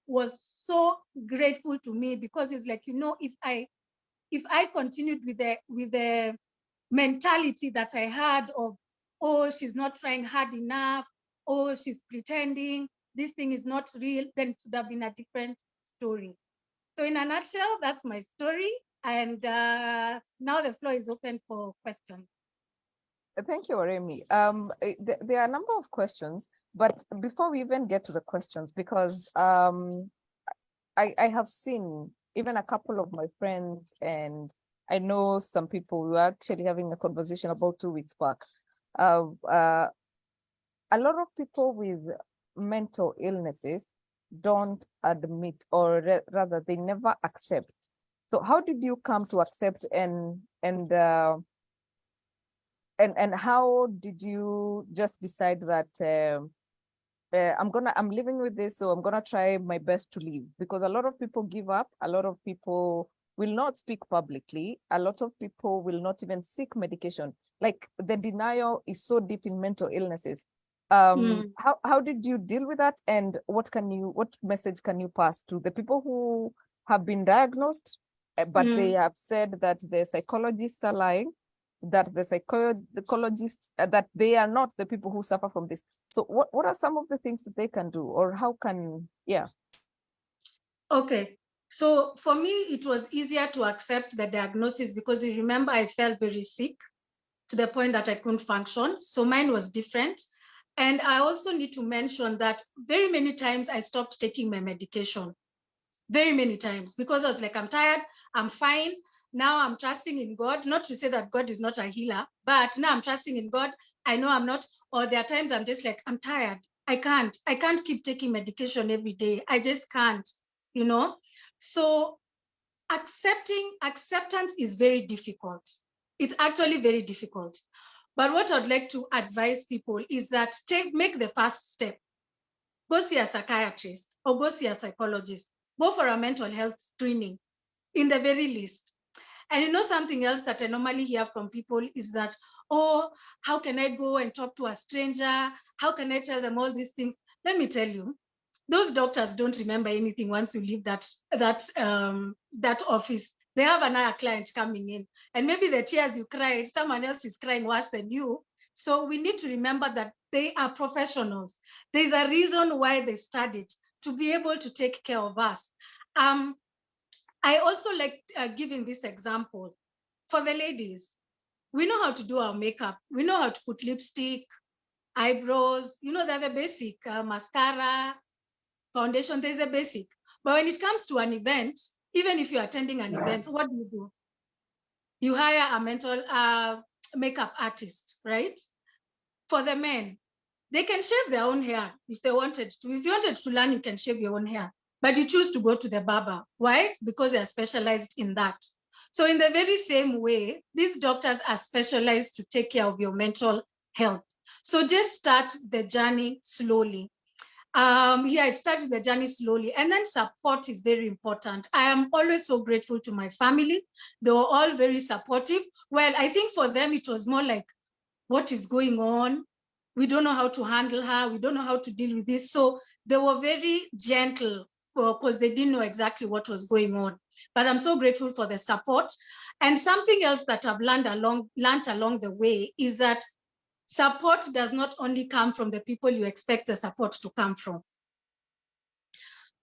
S2: was so grateful to me because he's like, if I continued with the mentality that I had of, oh, she's not trying hard enough, oh, she's pretending, this thing is not real, then it would have been a different story. So in a nutshell, that's my story. And now the floor is open for questions.
S1: Thank you, Wariimi. There are a number of questions, but before we even get to the questions, because I have seen even a couple of my friends, and I know some people who are actually having a conversation about 2 weeks back. A lot of people with mental illnesses don't admit, or rather, they never accept. So, how did you come to accept, and how did you just decide that I'm living with this, so I'm gonna try my best to leave, because a lot of people give up. A lot of people will not speak publicly. A lot of people will not even seek medication. Like, the denial is so deep in mental illnesses. How did you deal with that, and what message can you pass to the people who have been diagnosed, but they have said that the psychologists are lying, that the psychologists, that they are not the people who suffer from this? So what are some of the things that they can do, or how can, yeah.
S3: Okay, so for me, it was easier to accept the diagnosis because you remember I felt very sick to the point that I couldn't function. So mine was different. And I also need to mention that very many times I stopped taking my medication. Very many times, because I was like, I'm tired, I'm fine. Now I'm trusting in God. Not to say that God is not a healer, but now I'm trusting in God. I know I'm not. Or there are times I'm just like, I'm tired. I can't keep taking medication every day. I just can't, you know? So acceptance is very difficult. It's actually very difficult. But what I'd like to advise people is that make the first step. Go see a psychiatrist or go see a psychologist. Go for a mental health screening in the very least. And you know, something else that I normally hear from people is that, oh, how can I go and talk to a stranger? How can I tell them all these things? Let me tell you, those doctors don't remember anything once you leave that office. They have another client coming in, and maybe the tears you cried, someone else is crying worse than you. So we need to remember that they are professionals. There's a reason why they studied, to be able to take care of us. I also like giving this example for the ladies. We know how to do our makeup. We know how to put lipstick, eyebrows. You know, they're the basic mascara, foundation. There's a basic. But when it comes to an event, even if you're attending an event, what do? You hire a mental makeup artist, right? For the men, they can shave their own hair if they wanted to. If you wanted to learn, you can shave your own hair. But you choose to go to the barber. Why? Because they are specialized in that. So in the very same way, these doctors are specialized to take care of your mental health. So just start the journey slowly. It started the journey slowly, and then support is very important. I am always so grateful to my family. They were all very supportive. Well, I think for them, it was more like, what is going on? We don't know how to handle her. We don't know how to deal with this. So they were very gentle because they didn't know exactly what was going on. But I'm so grateful for the support. And something else that I've learned along the way is that support does not only come from the people you expect the support to come from.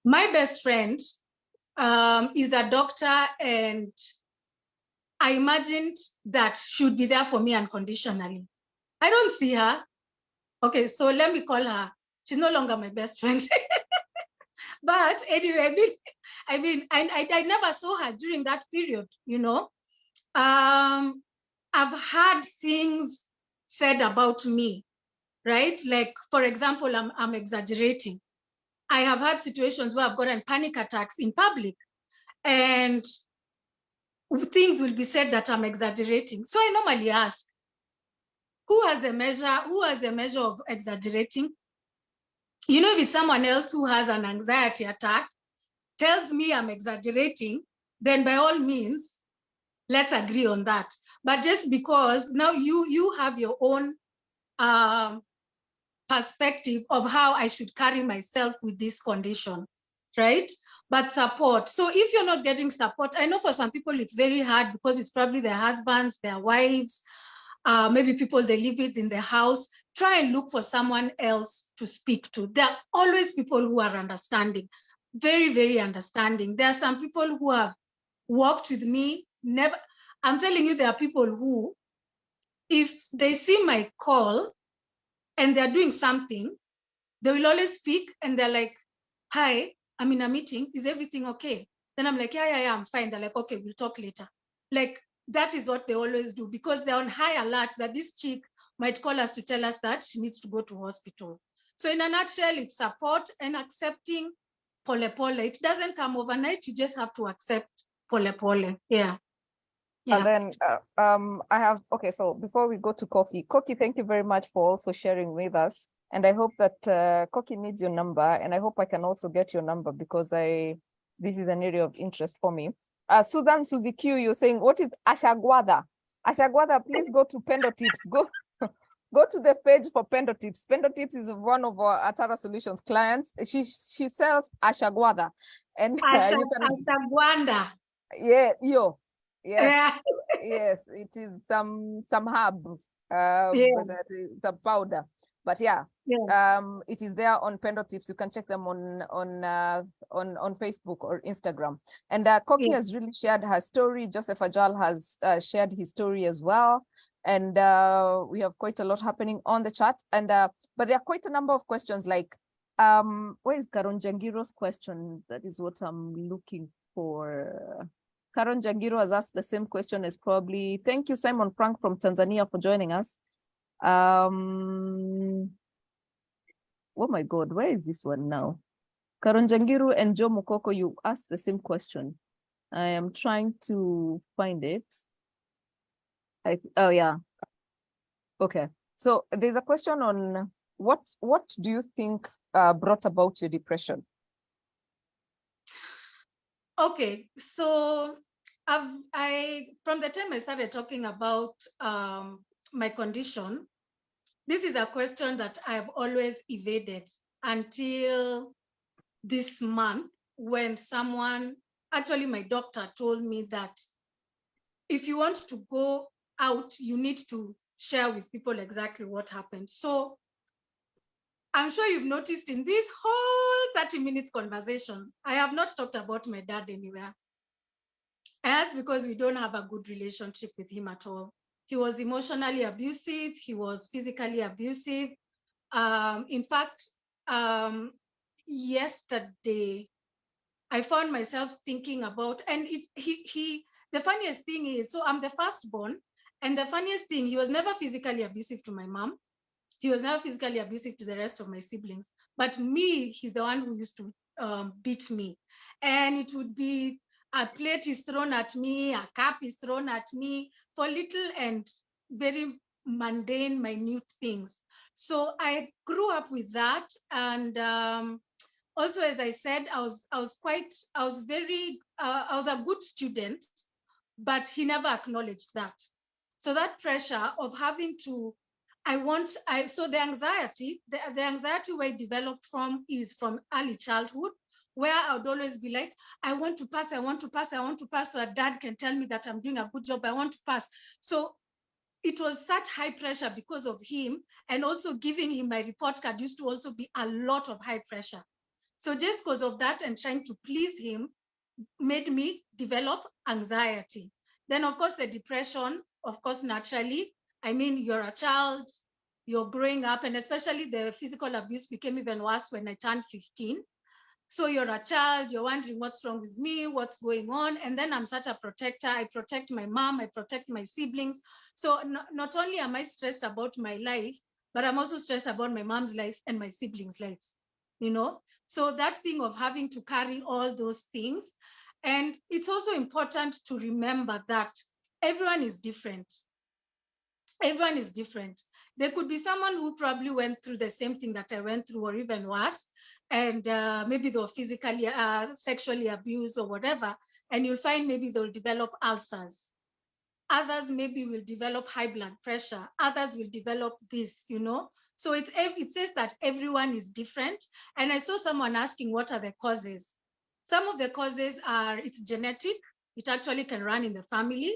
S3: My best friend is a doctor, and I imagined that she would be there for me unconditionally. I don't see her. Okay, so let me call her. She's no longer my best friend. But anyway, I never saw her during that period, you know. I've had things said about me, right? Like, for example, I'm exaggerating. I have had situations where I've gotten panic attacks in public, and things will be said that I'm exaggerating. So I normally ask, who has the measure of exaggerating? You know, if it's someone else who has an anxiety attack, tells me I'm exaggerating, then by all means, let's agree on that. But just because now you have your own perspective of how I should carry myself with this condition, right? But support. So if you're not getting support, I know for some people it's very hard because it's probably their husbands, their wives, maybe people they live with in the house. Try and look for someone else to speak to. There are always people who are understanding, very, very understanding. There are some people who have worked with me. I'm telling you, there are people who, if they see my call and they're doing something, they will always speak and they're like, hi, I'm in a meeting. Is everything okay? Then I'm like, yeah, I'm fine. They're like, okay, we'll talk later. Like, that is what they always do because they're on high alert that this chick might call us to tell us that she needs to go to hospital. So in a nutshell, it's support and accepting pole pole. It doesn't come overnight. You just have to accept pole pole. Yeah.
S1: And then I have, okay, so before we go to Kofi, thank you very much for also sharing with us. And I hope that Koki needs your number, and I hope I can also get your number because this is an area of interest for me. Susan Suzy Q, you're saying, what is Ashagwada? Ashagwada, please go to Pendo Tips. Go to the page for Pendo Tips. Pendo Tips is one of our Atara Solutions clients. She sells Ashagwada, and you can.
S3: Ashagwanda.
S1: Yeah, yo, yes,
S3: Yeah.
S1: yes, it is some herb,
S3: Yeah.
S1: but that is some powder. But yeah,
S3: Yeah.
S1: it is there on Pendo Tips. You can check them on Facebook or Instagram. And Koki
S3: Yeah.
S1: has really shared her story. Joseph Ajal has shared his story as well. And we have quite a lot happening on the chat. And but there are quite a number of questions like, where is Karon Jangiro's question? That is what I'm looking for. Karon Jangiro has asked the same question as probably. Thank you, Simon Frank from Tanzania, for joining us. Oh my God, where is this one now? Karon Jangiru and Joe Mukoko, you asked the same question. I am trying to find it. Oh yeah. Okay. So there's a question on what do you think brought about your depression?
S3: Okay, so I from the time I started talking about my condition, this is a question that I've always evaded until this month when someone, actually my doctor, told me that if you want to go out, you need to share with people exactly what happened. So I'm sure you've noticed in this whole 30 minutes conversation, I have not talked about my dad anywhere. And that's because we don't have a good relationship with him at all. He was emotionally abusive. He was physically abusive. In fact, yesterday, I found myself thinking about, and the funniest thing is, so I'm the firstborn, and the funniest thing, he was never physically abusive to my mom. He was never physically abusive to the rest of my siblings. But me, he's the one who used to beat me. And it would be a plate is thrown at me, a cup is thrown at me for little and very mundane, minute things. So I grew up with that. And also, as I said, I was a good student, but he never acknowledged that. So that pressure of having to, so the anxiety where it developed from is from early childhood, where I would always be like, I want to pass, I want to pass, I want to pass, so that dad can tell me that I'm doing a good job, I want to pass. So it was such high pressure because of him, and also giving him my report card used to also be a lot of high pressure. So just because of that and trying to please him made me develop anxiety. Then, of course, the depression, of course, naturally. I mean, you're a child, you're growing up, and especially the physical abuse became even worse when I turned 15. So you're a child, you're wondering what's wrong with me, what's going on. And then I'm such a protector. I protect my mom, I protect my siblings. So not only am I stressed about my life, but I'm also stressed about my mom's life and my siblings' lives, you know? So that thing of having to carry all those things. And it's also important to remember that everyone is different. Everyone is different. There could be someone who probably went through the same thing that I went through or even worse, and maybe they were physically, sexually abused or whatever, and you'll find maybe they'll develop ulcers. Others maybe will develop high blood pressure. Others will develop this, you know. So it says that everyone is different. And I saw someone asking what are the causes. Some of the causes are, it's genetic. It actually can run in the family.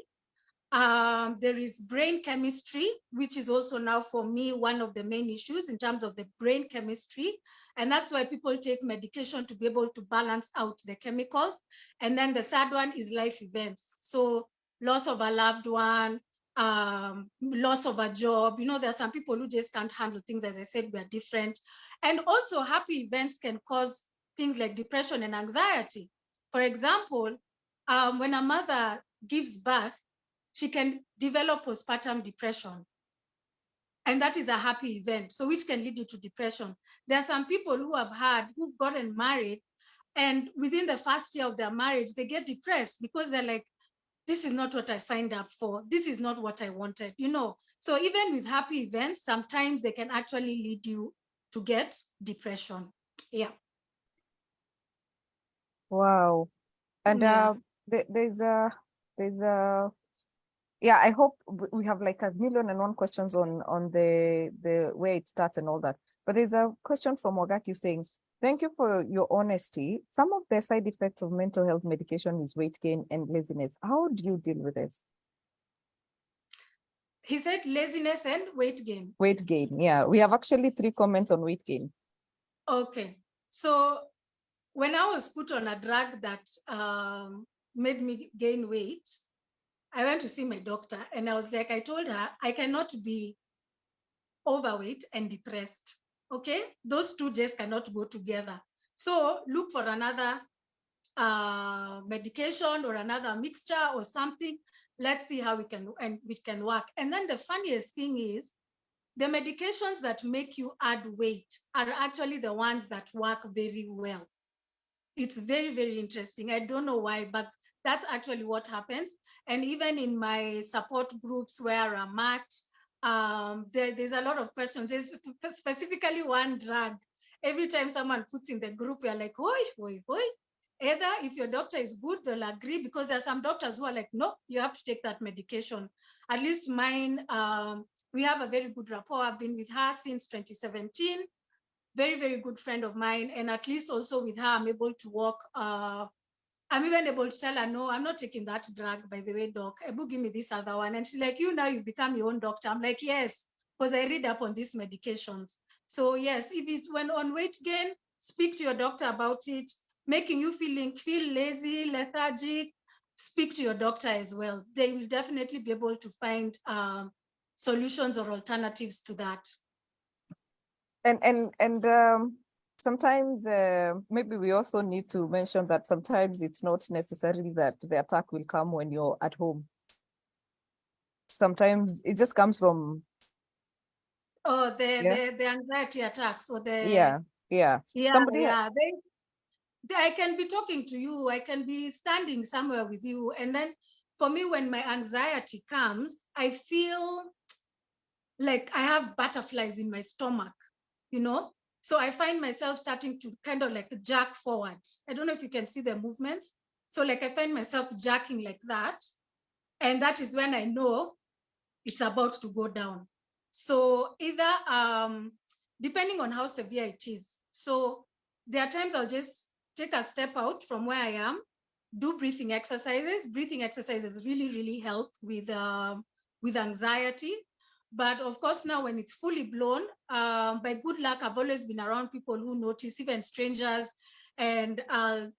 S3: There is brain chemistry, which is also now for me one of the main issues in terms of the brain chemistry. And that's why people take medication to be able to balance out the chemicals. And then the third one is life events. So loss of a loved one, loss of a job. You know, there are some people who just can't handle things. As I said, we are different. And also happy events can cause things like depression and anxiety. For example, when a mother gives birth, she can develop postpartum depression. And that is a happy event, so which can lead you to depression. There are some people who've gotten married, and within the first year of their marriage, they get depressed because they're like, this is not what I signed up for. This is not what I wanted, you know. So even with happy events, sometimes they can actually lead you to get depression. Yeah.
S1: Wow. And
S3: Yeah.
S1: there's a yeah, I hope we have like 1,000,001 questions on the way it starts and all that. But there's a question from Wagaki saying, thank you for your honesty. Some of the side effects of mental health medication is weight gain and laziness. How do you deal with this?
S3: He said laziness and weight gain.
S1: Weight gain, yeah. We have actually 3 comments on weight gain.
S3: Okay. So when I was put on a drug that made me gain weight, I went to see my doctor and I was like, I told her I cannot be overweight and depressed. Okay. Those two just cannot go together. So look for another medication or another mixture or something. Let's see how we can work. And then the funniest thing is the medications that make you add weight are actually the ones that work very well. It's very, very interesting. I don't know why, but that's actually what happens. And even in my support groups where I'm at, there's a lot of questions. There's specifically one drug. Every time someone puts in the group, we're like, oi. Either if your doctor is good, they'll agree, because there are some doctors who are like, no, you have to take that medication. At least mine, we have a very good rapport. I've been with her since 2017. Very, very good friend of mine. And at least also with her, I'm able to walk. I'm even able to tell her, no, I'm not taking that drug, by the way, doc. Ebu, give me this other one. And she's like, now you've become your own doctor. I'm like, yes, because I read up on these medications. So yes, if it's when on weight gain, speak to your doctor about it. Making you feel lazy, lethargic, speak to your doctor as well. They will definitely be able to find solutions or alternatives to that.
S1: And sometimes maybe we also need to mention that sometimes it's not necessarily that the attack will come when you're at home. Sometimes it just comes from
S3: the anxiety attacks or the
S1: yeah. Somebody
S3: I can be talking to you, I can be standing somewhere with you, and then for me, when my anxiety comes, I feel like I have butterflies in my stomach, so I find myself starting to kind of like jerk forward. I don't know if you can see the movements. So like I find myself jerking like that, and that is when I know it's about to go down. So either depending on how severe it is. So there are times I'll just take a step out from where I am, do breathing exercises. Breathing exercises really, really help with anxiety. But of course, now when it's fully blown, by good luck, I've always been around people who notice, even strangers, and I'll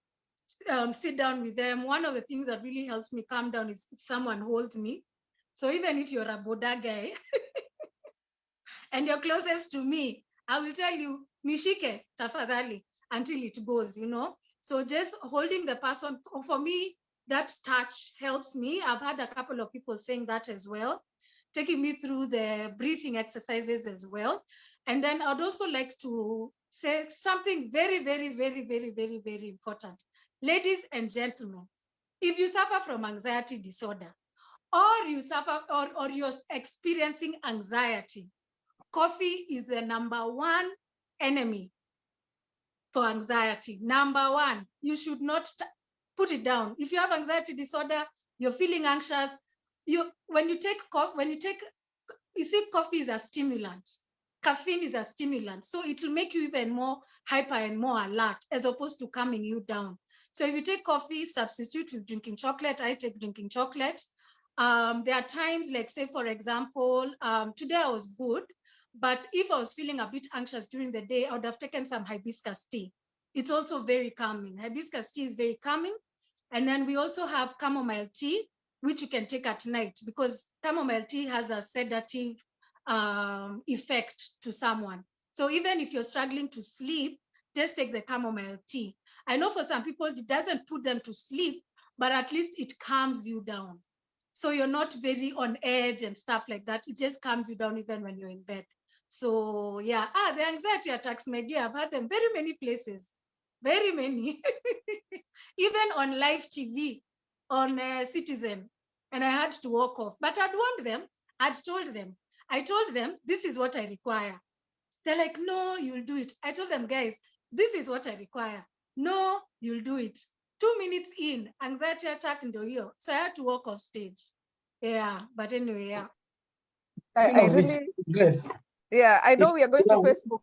S3: sit down with them. One of the things that really helps me calm down is if someone holds me. So even if you're a Boda guy and you're closest to me, I will tell you, nishike tafadhali, until it goes, So just holding the person, for me, that touch helps me. I've had a couple of people saying that as well, taking me through the breathing exercises as well. And then I'd also like to say something very, very, very, very, very, very important. Ladies and gentlemen, if you suffer from anxiety disorder, or you suffer or you're experiencing anxiety, coffee is the #1 enemy for anxiety. #1. You should not put it down. If you have anxiety disorder, you're feeling anxious, you see, coffee is a stimulant. Caffeine is a stimulant. So it will make you even more hyper and more alert as opposed to calming you down. So if you take coffee, substitute with drinking chocolate. I take drinking chocolate. There are times, like say, for example, today I was good, but if I was feeling a bit anxious during the day, I would have taken some hibiscus tea. It's also very calming. Hibiscus tea is very calming. And then we also have chamomile tea, which you can take at night, because chamomile tea has a sedative effect to someone. So even if you're struggling to sleep, just take the chamomile tea. I know for some people, it doesn't put them to sleep, but at least it calms you down. So you're not very on edge and stuff like that. It just calms you down even when you're in bed. So yeah, the anxiety attacks, my dear, I've had them very many places, very many. Even on live TV, on Citizen, and I had to walk off. But I'd warned them, I told them, this is what I require. They're like, no, you'll do it. I told them, guys, this is what I require. No, you'll do it. 2 minutes in, anxiety attack in the ear. So I had to walk off stage. Yeah, but anyway, yeah.
S1: I really, yeah, I know we are going to Facebook.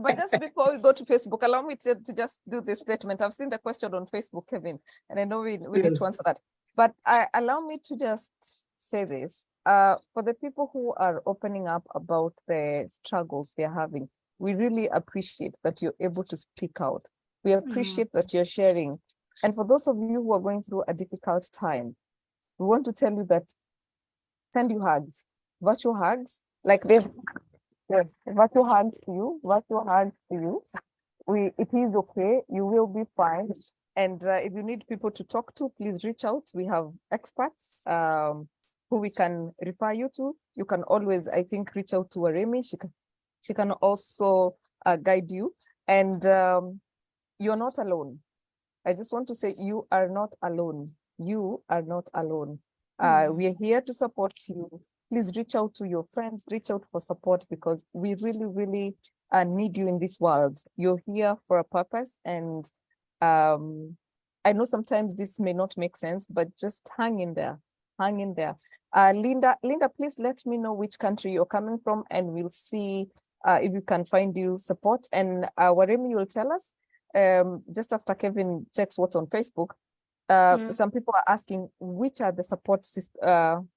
S1: But just before we go to Facebook, allow me to just do this statement. I've seen the question on Facebook, Kevin, and I know we need to answer that. But allow me to just say this. For the people who are opening up about the struggles they're having, we really appreciate that you're able to speak out. We appreciate that you're sharing. And for those of you who are going through a difficult time, we want to tell you that send you hugs, virtual hugs, like they've virtual hugs to you, virtual hugs to you. It is okay, you will be fine. And if you need people to talk to, please reach out. We have experts who we can refer you to. You can always, I think, reach out to Wariimi. She can also guide you. And you're not alone. I just want to say you are not alone. You are not alone. We are here to support you. Please reach out to your friends, reach out for support, because we really, really need you in this world. You're here for a purpose. And I know sometimes this may not make sense, but just hang in there. Hang in there. Linda, please let me know which country you're coming from, and we'll see if we can find you support. And Wariimi will tell us just after Kevin checks what's on Facebook. Some people are asking which are the support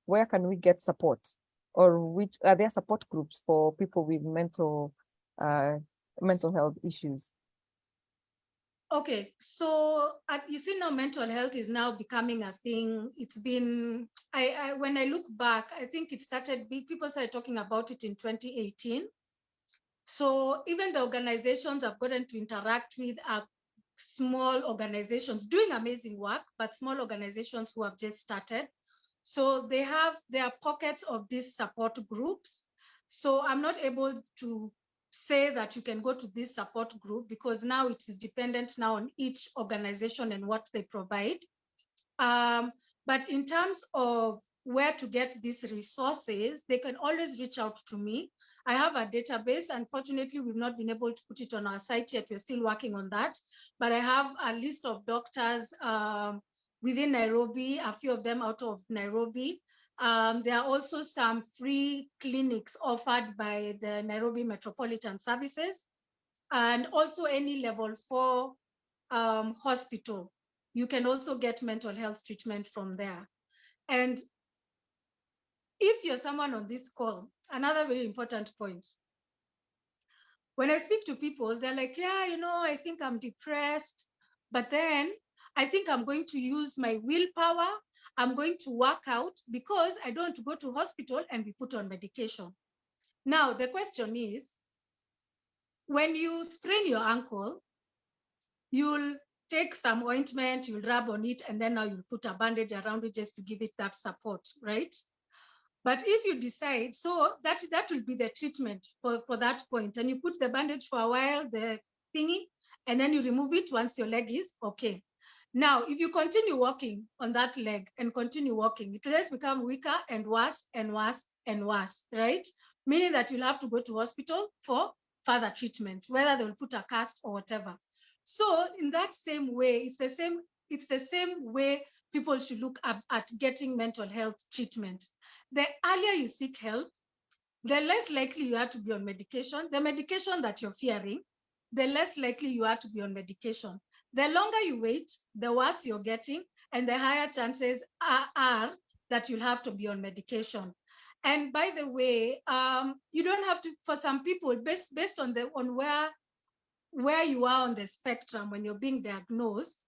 S1: where can we get support, or which are there support groups for people with mental health issues?
S3: Okay, so you see now mental health is now becoming a thing. It's been, when I look back, I think it started, people started talking about it in 2018. So even the organizations I've gotten to interact with are small organizations doing amazing work, but small organizations who have just started. So there are pockets of these support groups. So I'm not able to say that you can go to this support group, because now it is dependent now on each organization and what they provide. But in terms of where to get these resources, they can always reach out to me. I have a database. Unfortunately, we've not been able to put it on our site yet. We're still working on that. But I have a list of doctors within Nairobi, a few of them out of Nairobi. There are also some free clinics offered by the Nairobi Metropolitan Services, and also any level 4 hospital. You can also get mental health treatment from there. And if you're someone on this call, another very important point, when I speak to people, they're like, yeah, I think I'm depressed, but then I think I'm going to use my willpower. I'm going to work out because I don't want to go to hospital and be put on medication. Now, the question is, when you sprain your ankle, you'll take some ointment, you'll rub on it, and then now you'll put a bandage around it just to give it that support, right? But if you decide, so that will be the treatment for that point, and you put the bandage for a while, the thingy, and then you remove it once your leg is okay. Now, if you continue walking on that leg and continue walking, it will just become weaker and worse and worse and worse, right? Meaning that you'll have to go to hospital for further treatment, whether they'll put a cast or whatever. So in that same way, it's the same way people should look at getting mental health treatment. The earlier you seek help, the less likely you are to be on medication. The medication that you're fearing, the less likely you are to be on medication. The longer you wait, the worse you're getting, and the higher chances are that you'll have to be on medication. And by the way, you don't have to, for some people, based on where you are on the spectrum when you're being diagnosed,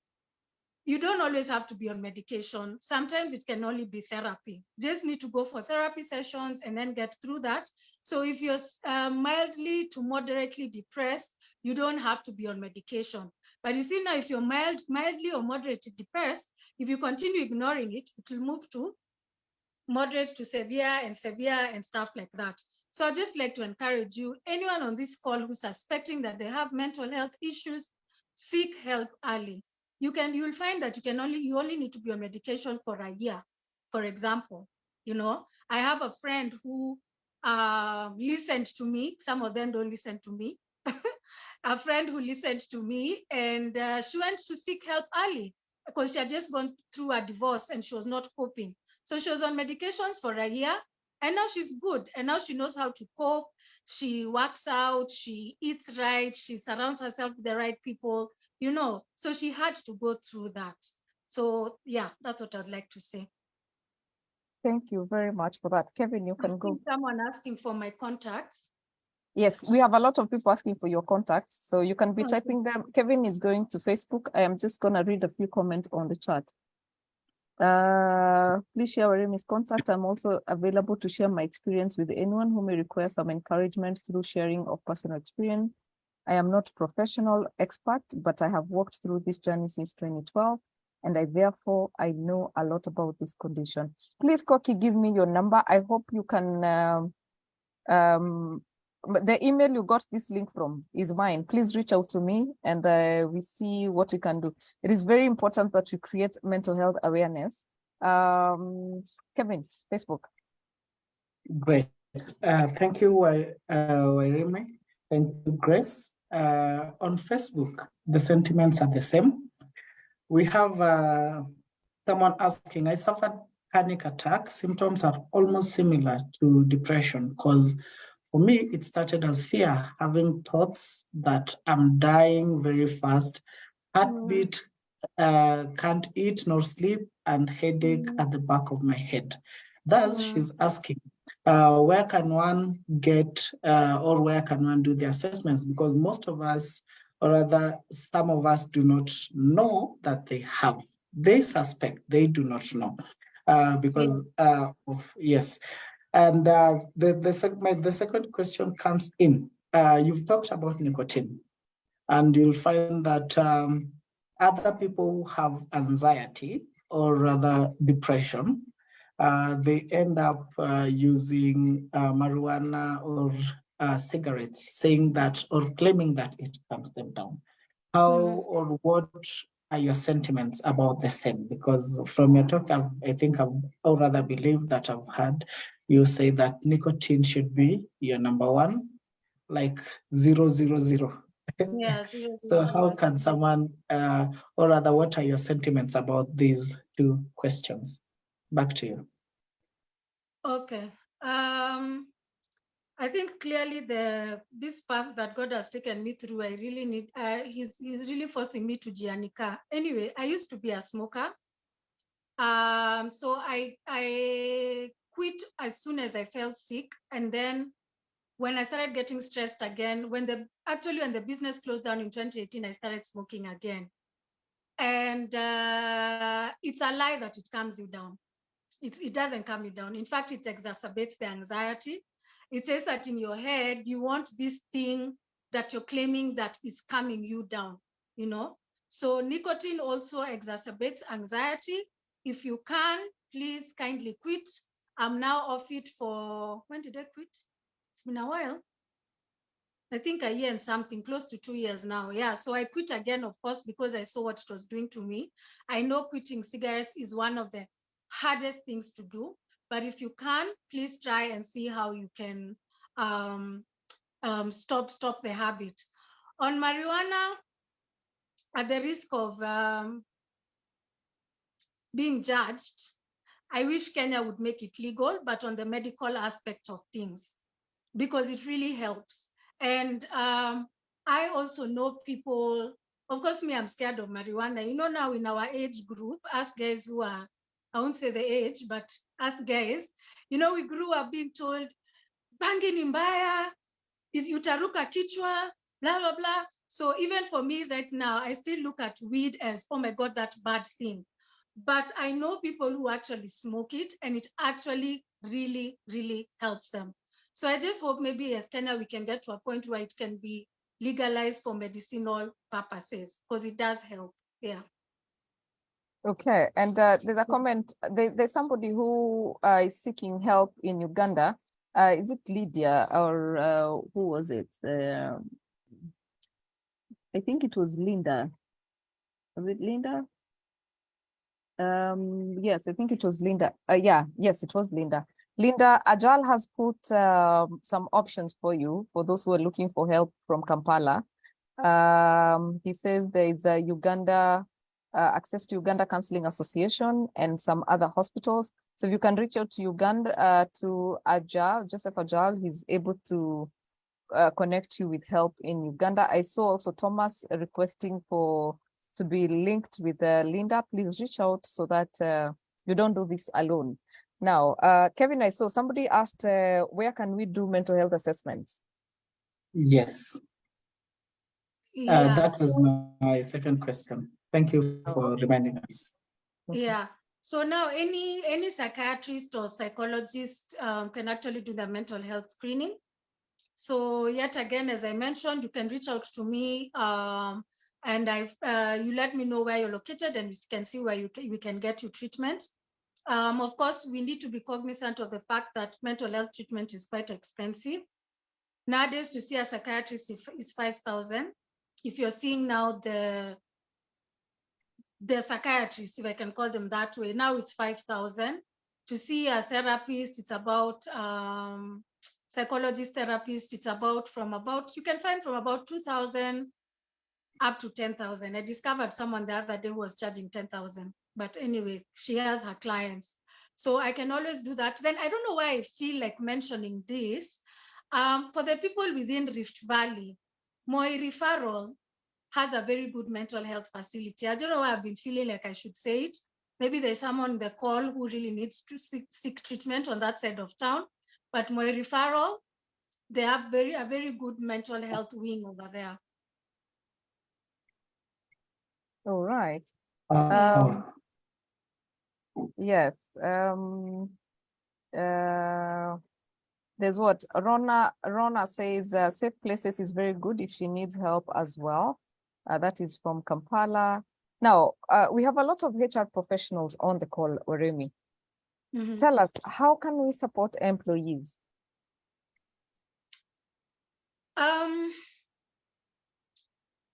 S3: you don't always have to be on medication. Sometimes it can only be therapy. Just need to go for therapy sessions and then get through that. So if you're mildly to moderately depressed, you don't have to be on medication. But you see now, if you're mildly or moderately depressed, if you continue ignoring it, it will move to moderate to severe and stuff like that. So I'd just like to encourage you, anyone on this call who's suspecting that they have mental health issues, seek help early. You'll find that you only need to be on medication for a year, for example. I have a friend who listened to me. Some of them don't listen to me. A friend who listened to me, and she went to seek help early because she had just gone through a divorce and she was not coping. So she was on medications for a year, and now she's good. And now she knows how to cope. She works out, she eats right, she surrounds herself with the right people, you know. So she had to go through that. So yeah, that's what I'd like to say.
S1: Thank you very much for that. Kevin, you
S3: I'm
S1: can go.
S3: seeing someone asking for my contacts.
S1: Yes, we have a lot of people asking for your contacts, so you can be
S3: Okay.
S1: typing them. Kevin is going to Facebook. I am just going to read a few comments on the chat. Please share Wariimi's contact. I'm also available to share my experience with anyone who may require some encouragement through sharing of personal experience. I am not a professional expert, but I have walked through this journey since 2012, and therefore I know a lot about this condition. Please, Koki, give me your number. I hope you can the email you got this link from is mine. Please reach out to me and we see what we can do. It is very important that we create mental health awareness. Kevin, Facebook.
S4: Great. Thank you, Wariimi. Thank you, Grace. On Facebook, the sentiments are the same. We have someone asking, I suffered panic attacks. Symptoms are almost similar to depression because for me, it started as fear, having thoughts that I'm dying very fast, heartbeat, can't eat nor sleep, and headache at the back of my head. Thus, she's asking, where can one get or where can one do the assessments? Because most of us, or rather some of us, do not know that they have. They suspect, they do not know. Because yes. And the second question comes in. You've talked about nicotine, and you'll find that other people who have anxiety or rather depression, they end up using marijuana or cigarettes, saying that or claiming that it calms them down. How or what are your sentiments about the same? Because from your talk, I think or rather believe that I've heard you say that nicotine should be your number one, like 000.
S3: Yeah,
S4: So how can someone, or rather, what are your sentiments about these two questions? Back to you.
S3: Okay. I think clearly this path that God has taken me through, I really need. He's really forcing me to Giannica. Anyway, I used to be a smoker. So I quit as soon as I felt sick, and then when I started getting stressed again, when the business closed down in 2018, I started smoking again. And it's a lie that it calms you down. It doesn't calm you down. In fact, it exacerbates the anxiety. It says that in your head, you want this thing that you're claiming that is calming you down, you know? So nicotine also exacerbates anxiety. If you can, please kindly quit. I'm now off it for, when did I quit? It's been a while. I think a year and something, close to 2 years now. Yeah, so I quit again, of course, because I saw what it was doing to me. I know quitting cigarettes is one of the hardest things to do, but if you can, please try and see how you can stop the habit. On marijuana, at the risk of being judged, I wish Kenya would make it legal, but on the medical aspect of things, because it really helps. And I also know people, of course, me, I'm scared of marijuana. You know, now in our age group, us guys who are, I won't say the age, but us guys, you know, we grew up being told, bangi ni mbaya, is utaruka kichwa, blah, blah, blah. So even for me right now, I still look at weed as, oh my God, that bad thing. But I know people who actually smoke it, and it actually really, really helps them. So I just hope maybe as Kenya, we can get to a point where it can be legalized for medicinal purposes, because it does help. Yeah.
S1: Okay, and there's a comment. There's somebody who is seeking help in Uganda. Is it Lydia or who was it? I think it was Linda. Was it Linda? Yes, I think it was Linda. Yes, it was Linda. Linda, Ajal has put some options for you, for those who are looking for help from Kampala. He says there is a Uganda, access to Uganda Counseling Association and some other hospitals. So if you can reach out to Uganda, to Ajal, Joseph Ajal, he's able to connect you with help in Uganda. I saw also Thomas requesting to be linked with Linda. Please reach out so that you don't do this alone. Now, Kevin, I saw somebody asked, where can we do mental health assessments?
S4: Yes,
S3: Yeah.
S4: that was my second question. Thank you for reminding us.
S1: Okay.
S3: Yeah. So now any psychiatrist or psychologist can actually do the mental health screening. So yet again, as I mentioned, you can reach out to me and you let me know where you're located and we can see where we can get you treatment. Of course, we need to be cognizant of the fact that mental health treatment is quite expensive. Nowadays, to see a psychiatrist is 5,000. If you're seeing now the psychiatrists, if I can call them that way, now it's 5,000. To see a therapist, it's about psychologist therapist, it's you can find from about 2,000 up to 10,000. I discovered someone the other day who was charging 10,000. But anyway, she has her clients. So I can always do that. Then I don't know why I feel like mentioning this. For the people within Rift Valley, Moi Referral has a very good mental health facility. I don't know why I've been feeling like I should say it. Maybe there's someone on the call who really needs to seek treatment on that side of town. But Moi Referral, they have a very good mental health wing over there.
S1: All right.
S4: Oh,
S1: Yes. There's what Rona says, safe places is very good if she needs help as well. That is from Kampala. Now, we have a lot of HR professionals on the call, Wariimi.
S3: Mm-hmm.
S1: Tell us, how can we support employees?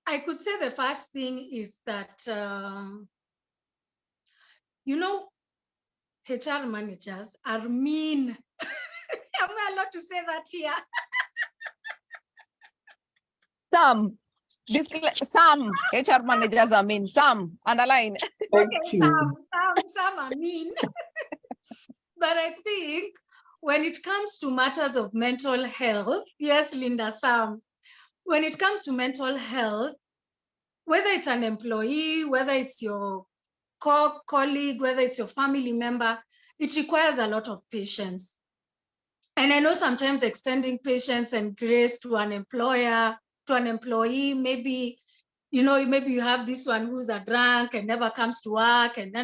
S3: I could say the first thing is that, HR managers are mean. Am I allowed to say that here?
S1: Some HR managers are mean, some, underline.
S4: thank
S3: Okay,
S4: you.
S3: some are mean. But I think when it comes to matters of mental health, yes, Linda, some. When it comes to mental health, whether it's an employee, whether it's your colleague, whether it's your family member, it requires a lot of patience. And I know sometimes extending patience and grace to an employer, to an employee, maybe you have this one who's a drunk and never comes to work and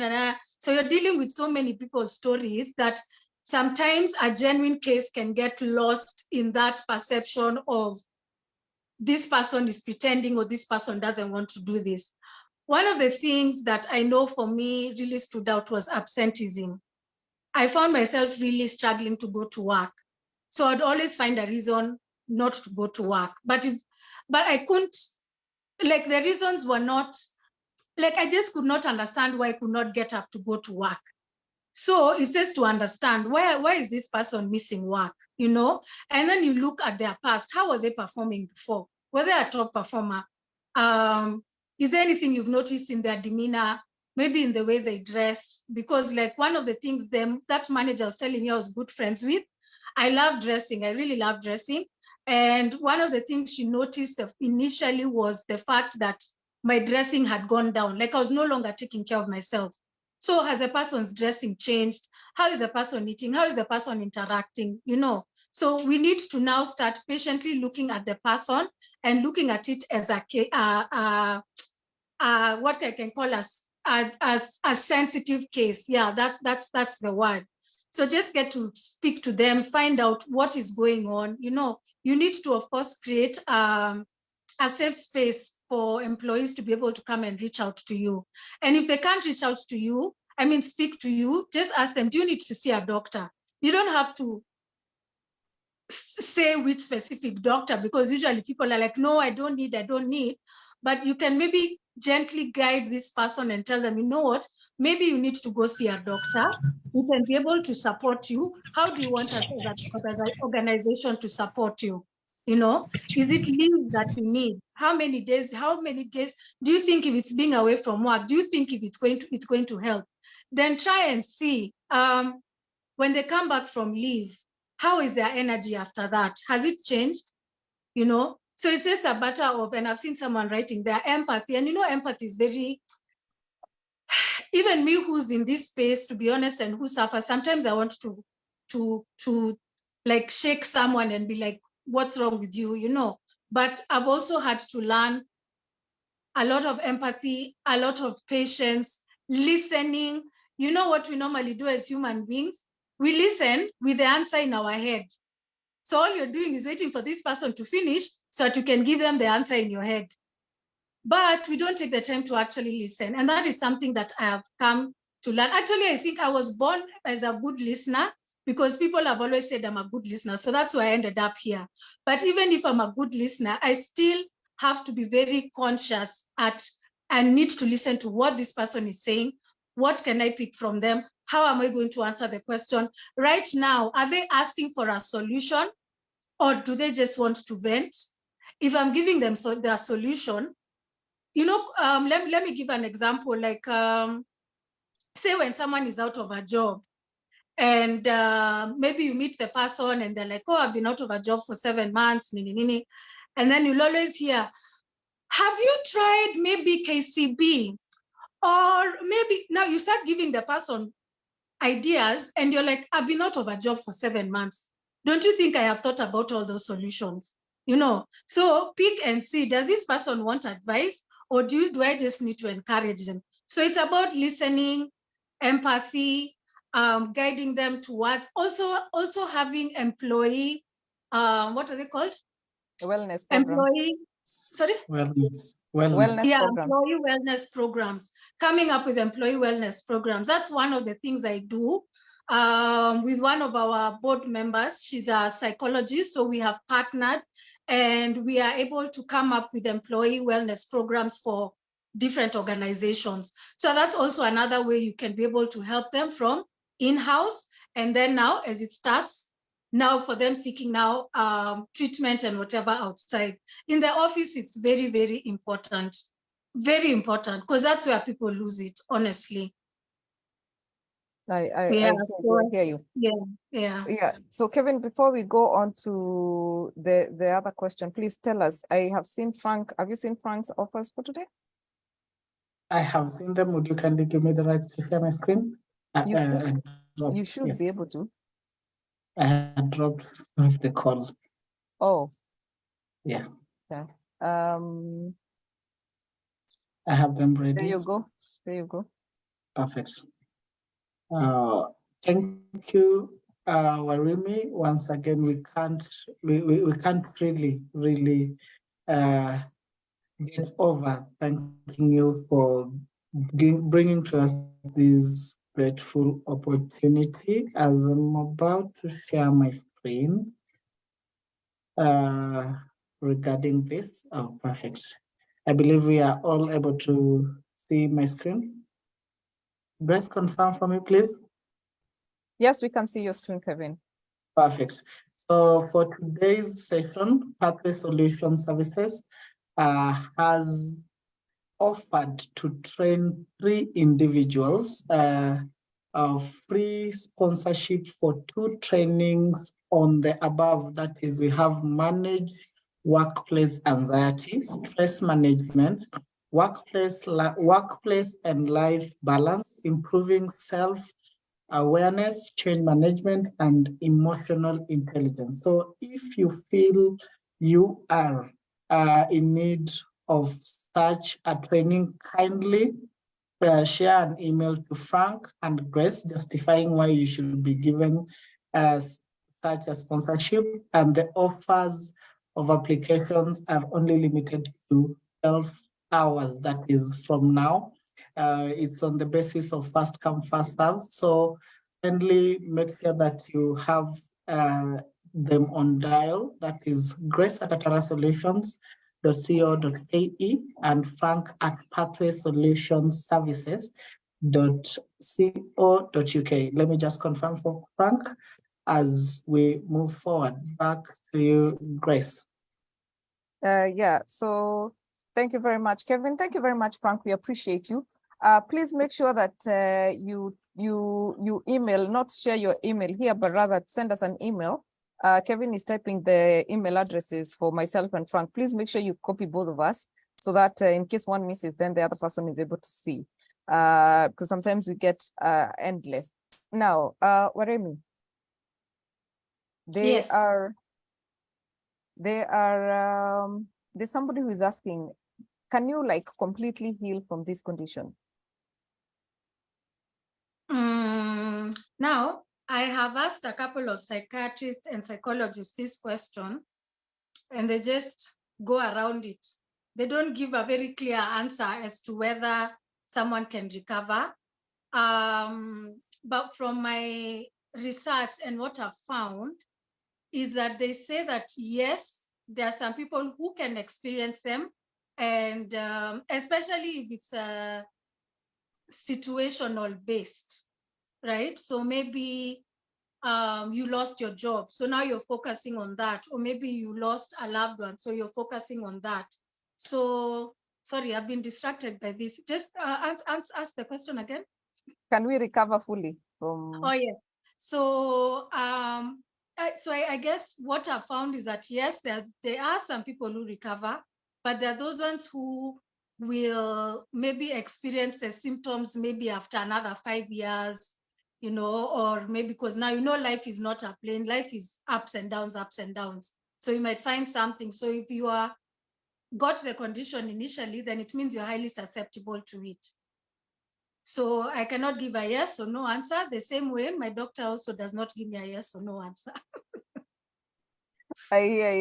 S3: So you're dealing with so many people's stories that sometimes a genuine case can get lost in that perception of this person is pretending or this person doesn't want to do this. One of the things that I know for me really stood out was absenteeism. I found myself really struggling to go to work. So I'd always find a reason not to go to work. But I couldn't, like the reasons were not, like I just could not understand why I could not get up to go to work. So it's just to understand why is this person missing work, And then you look at their past. How were they performing before? Were they a top performer? Is there anything you've noticed in their demeanor? Maybe in the way they dress? Because like one of the things that manager was telling me I was good friends with, I love dressing. I really love dressing. And one of the things she noticed initially was the fact that my dressing had gone down. Like I was no longer taking care of myself. So has a person's dressing changed? How is the person eating? How is the person interacting? So we need to now start patiently looking at the person and looking at it as what I can call as a sensitive case. Yeah, that's the word. So just get to speak to them, find out what is going on. You need to, of course, create a safe space for employees to be able to come and reach out to you. And if they can't reach out to you, speak to you, just ask them, do you need to see a doctor? You don't have to say which specific doctor, because usually people are like, no, I don't need. But you can maybe gently guide this person and tell them, you know what, maybe you need to go see a doctor. We can be able to support you. How do you want us as an organization to support you? You know, is it leave that you need? How many days? Do you think if it's being away from work, do you think if it's going to help? Then try and see when they come back from leave, how is their energy after that? Has it changed? You know, so it's just a matter of, and I've seen someone writing their empathy, and you know, empathy is very, even me who's in this space, to be honest, and who suffers, sometimes I want to like shake someone and be like, what's wrong with you, you know? But I've also had to learn a lot of empathy, a lot of patience, listening. You know what we normally do as human beings? We listen with the answer in our head. So all you're doing is waiting for this person to finish so that you can give them the answer in your head. But we don't take the time to actually listen. And that is something that I have come to learn. Actually, I think I was born as a good listener because people have always said I'm a good listener. So that's why I ended up here. But even if I'm a good listener, I still have to be very conscious and need to listen to what this person is saying. What can I pick from them? How am I going to answer the question? Right now, are they asking for a solution or do they just want to vent? If I'm giving them their solution, you know, let me give an example. Like, say when someone is out of a job and maybe you meet the person and they're like, oh, I've been out of a job for 7 months, nini, nini. And then you'll always hear, have you tried maybe KCB? Or maybe now you start giving the person ideas and you're like, I've been out of a job for 7 months. Don't you think I have thought about all those solutions? You know, so pick and see, does this person want advice or do I just need to encourage them? So it's about listening, empathy, guiding them towards also having employee, what are they called?
S1: Wellness programs.
S3: Employee, sorry?
S4: Wellness
S1: Wellness
S3: Yeah,
S1: programs.
S3: employee wellness programs. Coming up with employee wellness programs. That's one of the things I do with one of our board members. She's a psychologist, so we have partnered and we are able to come up with employee wellness programs for different organizations. So that's also another way you can be able to help them from in-house. And then now, as it starts, now for them seeking now treatment and whatever outside. In the office, it's very, very important, because that's where people lose it, honestly.
S1: I
S3: Yeah,
S1: hear you.
S3: Yeah.
S1: So Kevin, before we go on to the other question, please tell us, I have seen Frank, have you seen Frank's offers for today?
S4: I have seen them. Would you kindly give me the right to share my screen?
S1: You should be able to.
S4: I had dropped off the call.
S1: Oh.
S4: Yeah.
S1: Okay.
S4: I have them ready.
S1: There you go. There you go.
S4: Perfect. Thank you, Wariimi. Once again, we can't really get over thanking you for bringing to us this grateful opportunity. As I'm about to share my screen regarding this. Oh, perfect. I believe we are all able to see my screen. Grace, confirm for me, please.
S1: Yes, we can see your screen, Kevin.
S4: Perfect. So for today's session, Pathway Solution Services has offered to train 3 individuals of free sponsorship for 2 trainings on the above. That is, we have manage workplace anxiety, stress management, workplace and life balance, improving self-awareness, change management, and emotional intelligence. So if you feel you are in need of such a training, kindly share an email to Frank and Grace justifying why you should be given such a sponsorship, and the offers of applications are only limited to 12 hours. That is from now. It's on the basis of first come, first serve. So kindly make sure that you have them on dial. That is Grace at Atara Solutions, and Frank at pathwaysolutionsservices.co.uk. Let me just confirm for Frank as we move forward. Back to you, Grace.
S1: Yeah, so thank you very much, Kevin. Thank you very much, Frank. We appreciate you. Please make sure that you email, not share your email here, but rather send us an email. Kevin is typing the email addresses for myself and Frank. Please make sure you copy both of us so that in case one misses, then the other person is able to see. Because sometimes we get endless. Now, Wariimi,
S3: Yes.
S1: There's somebody who is asking, can you like completely heal from this condition?
S3: Now, I have asked a couple of psychiatrists and psychologists this question, and they just go around it. They don't give a very clear answer as to whether someone can recover. But from my research and what I've found is that they say that, yes, there are some people who can experience them, and especially if it's situational based, right? So maybe you lost your job, so now you're focusing on that, or maybe you lost a loved one, so you're focusing on that. So, sorry, I've been distracted by this. Just ask the question again.
S1: Can we recover fully from?
S3: Oh, yes. So, I guess what I found is that, yes, there are some people who recover, but there are those ones who will maybe experience the symptoms maybe after another 5 years, or maybe because now, life is not a plane, life is ups and downs. So you might find something. So if you got the condition initially, then it means you're highly susceptible to it. So I cannot give a yes or no answer. The same way, my doctor also does not give me a yes or no answer.
S1: I hear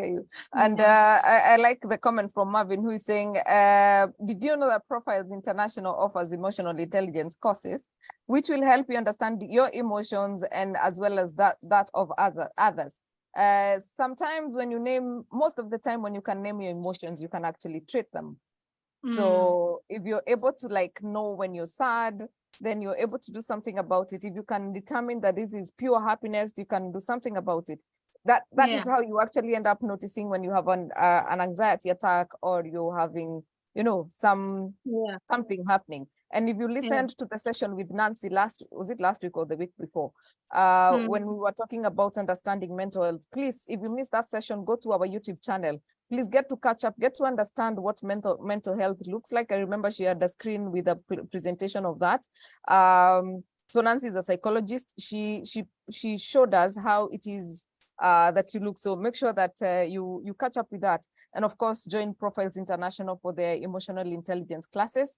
S1: you. And I like the comment from Marvin, who is saying, did you know that Profiles International offers emotional intelligence courses, which will help you understand your emotions and as well as that of others. Sometimes when you name, most of the time when you can name your emotions, you can actually treat them. So if you're able to like know when you're sad, then you're able to do something about it. If you can determine that this is pure happiness, you can do something about it. That is how you actually end up noticing when you have an anxiety attack, or you're having, something happening. And if you listened to the session with Nancy last week or the week before, when we were talking about understanding mental health, please, if you missed that session, go to our YouTube channel. Please get to catch up, get to understand what mental health looks like. I remember she had a screen with a presentation of that. So Nancy is a psychologist. She showed us how it is that you look. So make sure that you catch up with that. And of course, join Profiles International for their emotional intelligence classes,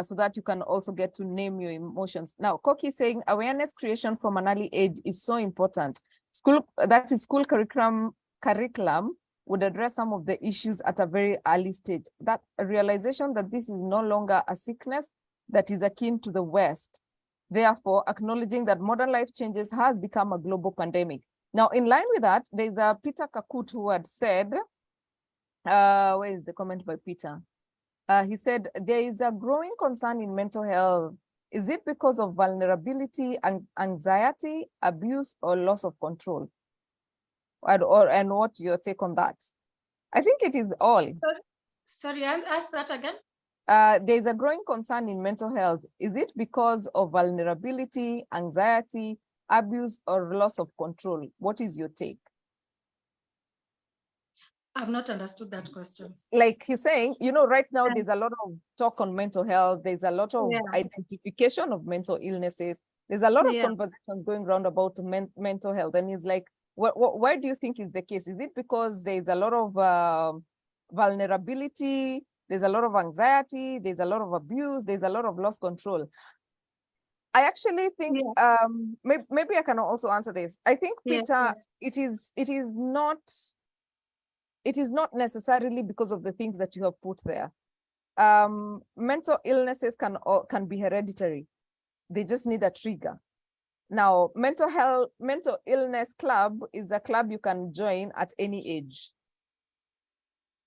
S1: so that you can also get to name your emotions. Now, Koki is saying awareness creation from an early age is so important. School curriculum would address some of the issues at a very early stage. That realization that this is no longer a sickness that is akin to the West. Therefore, acknowledging that modern life changes has become a global pandemic. Now, in line with that, there's a Peter Kakut who had said, where is the comment by Peter? He said, there is a growing concern in mental health. Is it because of vulnerability, anxiety, abuse, or loss of control? And what's your take on that? I think it is all.
S3: Sorry, ask that again.
S1: There's a growing concern in mental health. Is it because of vulnerability, anxiety, abuse, or loss of control? What is your take?
S3: I've not understood that question.
S1: Like he's saying, right now there's a lot of talk on mental health. There's a lot of identification of mental illnesses. There's a lot of conversations going around about mental health. And he's like, why do you think is the case? Is it because there's a lot of vulnerability, there's a lot of anxiety, there's a lot of abuse, there's a lot of lost control? I actually think maybe I can also answer this. I think, Peter, it is not necessarily because of the things that you have put there. Mental illnesses can be hereditary. They just need a trigger. Now, mental illness club is a club you can join at any age.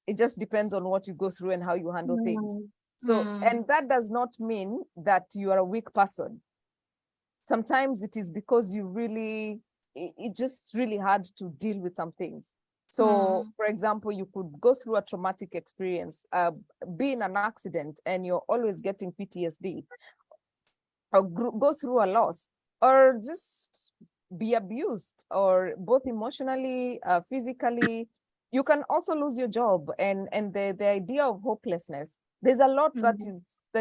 S1: It just depends on what you go through and how you handle things.
S3: Mm.
S1: So,
S3: Mm.
S1: and that does not mean that you are a weak person. Sometimes it is because you really, it's just really hard to deal with some things. So, for example, you could go through a traumatic experience, be in an accident, and you're always getting PTSD, or go through a loss, or just be abused, or both emotionally, physically. You can also lose your job, and the idea of hopelessness. There's a lot that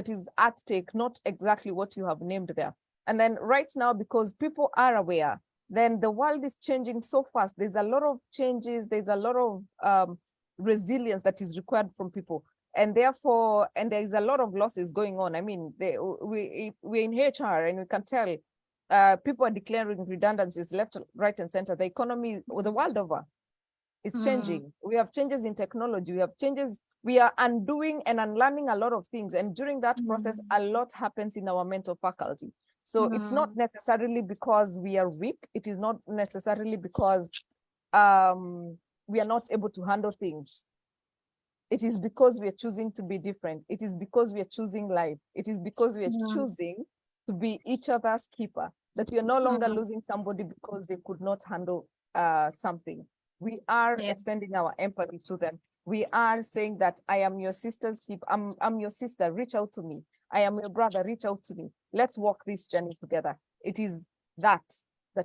S1: is at stake, not exactly what you have named there. And then right now, because people are aware, then the world is changing so fast. There's a lot of changes. There's a lot of resilience that is required from people. And therefore, and there is a lot of losses going on. I mean, we're in HR, and we can tell people are declaring redundancies left, right, and center. The economy, the world over, is changing. We have changes in technology. We have changes. We are undoing and unlearning a lot of things. And during that process, a lot happens in our mental faculty. So it's not necessarily because we are weak. It is not necessarily because we are not able to handle things. It is because we are choosing to be different. It is because we are choosing life. It is because we are choosing to be each other's keeper, that we are no longer losing somebody because they could not handle something. We are extending our empathy to them. We are saying that I am your sister's keeper. I'm your sister, reach out to me. I am your brother, reach out to me. Let's walk this journey together. It is that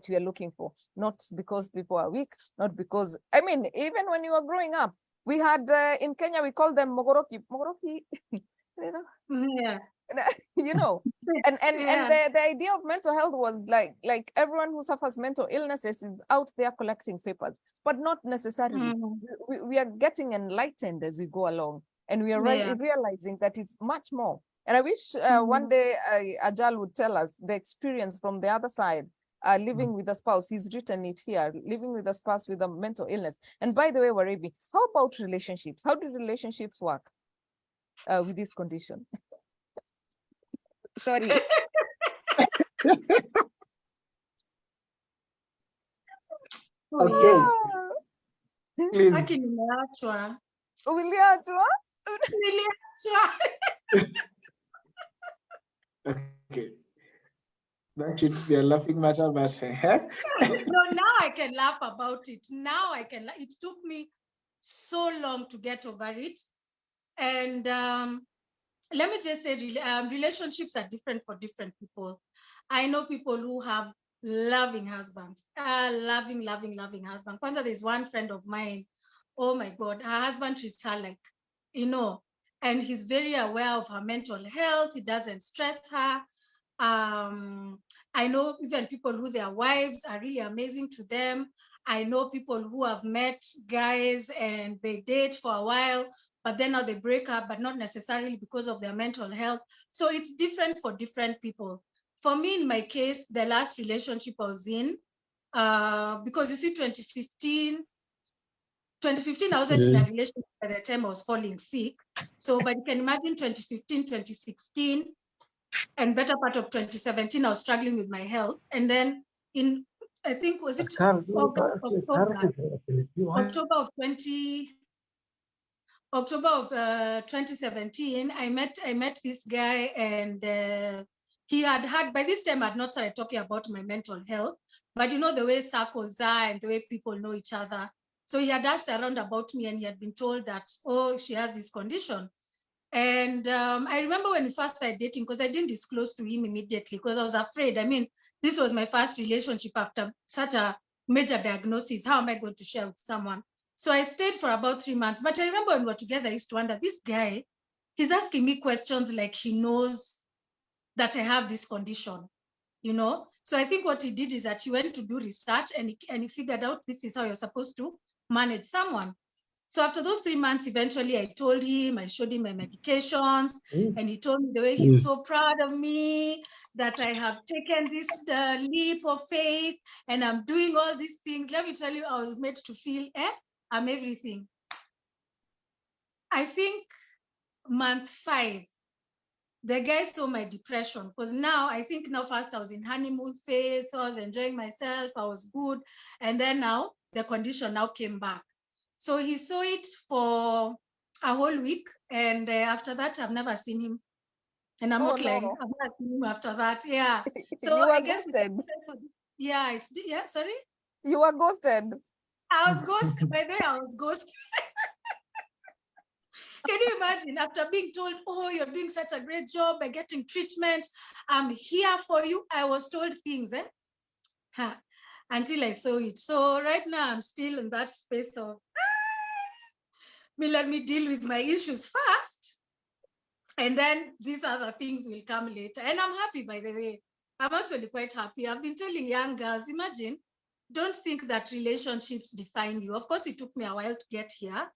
S1: we are looking for, not because people are weak, not because, I mean, even when you were growing up, we had in Kenya, we call them mogoroki, you know, you know, and the idea of mental health was like everyone who suffers mental illnesses is out there collecting papers, but not necessarily. We are getting enlightened as we go along, and we are realizing that it's much more. And I wish one day Ajal would tell us the experience from the other side. Living with a spouse, he's written it here, living with a spouse with a mental illness. And by the way, Wariimi, how about relationships? How do relationships work with this condition? Sorry.
S4: Okay, please.
S3: Akiniachwa.
S1: Uliachwa?
S4: Okay. That should be a laughing matter, but
S3: No, now I can laugh about it. Now I can. It took me so long to get over it. And let me just say, relationships are different for different people. I know people who have loving husbands, loving husband. Kwanza, there's one friend of mine. Oh my God, her husband treats her like, and he's very aware of her mental health. He doesn't stress her. I know even people who their wives are really amazing to them. I know people who have met guys and they date for a while, but then now they break up, but not necessarily because of their mental health. So it's different for different people. For me, in my case, the last relationship I was in, because you see, 2015, I wasn't in a relationship by the time I was falling sick. So, but you can imagine 2015, 2016, and better part of 2017, I was struggling with my health. And then in, I think, was it October of 2017, I met this guy, and he had by this time I'd not started talking about my mental health, but you know the way circles are and the way people know each other. So he had asked around about me, and he had been told that, oh, she has this condition. And I remember when we first started dating, because I didn't disclose to him immediately because I was afraid. I mean, this was my first relationship after such a major diagnosis. How am I going to share with someone? So I stayed for about 3 months. But I remember when we were together, I used to wonder, this guy, he's asking me questions like he knows that I have this condition, So I think what he did is that he went to do research, and he figured out this is how you're supposed to manage someone. So after those 3 months, eventually I told him, I showed him my medications, and he told me the way he's so proud of me, that I have taken this leap of faith, and I'm doing all these things. Let me tell you, I was made to feel, I'm everything. I think month 5, the guy saw my depression, because now I think first I was in honeymoon phase, so I was enjoying myself, I was good, and then now the condition now came back. So he saw it for a whole week. And after that, I've never seen him. And I'm
S1: Oh,
S3: not lying.
S1: no.
S3: I've never seen him after that. Yeah. So
S1: You were
S3: I guess
S1: ghosted.
S3: yeah, yeah, sorry.
S1: You were ghosted.
S3: I was ghosted. By the way, I was ghosted. Can you imagine after being told, oh, you're doing such a great job by getting treatment, I'm here for you. I was told things, until I saw it. So right now I'm still in that space of, let me deal with my issues first. And then these other things will come later. And I'm happy, by the way. I'm actually quite happy. I've been telling young girls, imagine, don't think that relationships define you. Of course, it took me a while to get here.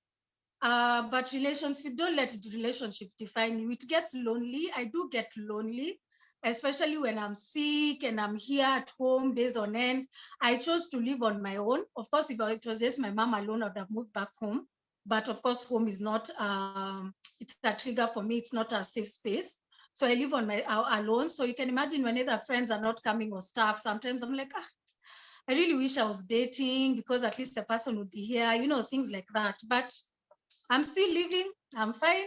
S3: But don't let relationships define you. It gets lonely. I do get lonely, especially when I'm sick and I'm here at home days on end. I chose to live on my own. Of course, if it was just my mom alone, I would have moved back home. But of course, home is not, it's a trigger for me. It's not a safe space. So I live on my alone. So you can imagine when other friends are not coming or stuff, sometimes I'm like, I really wish I was dating because at least the person would be here, things like that. But I'm still living, I'm fine.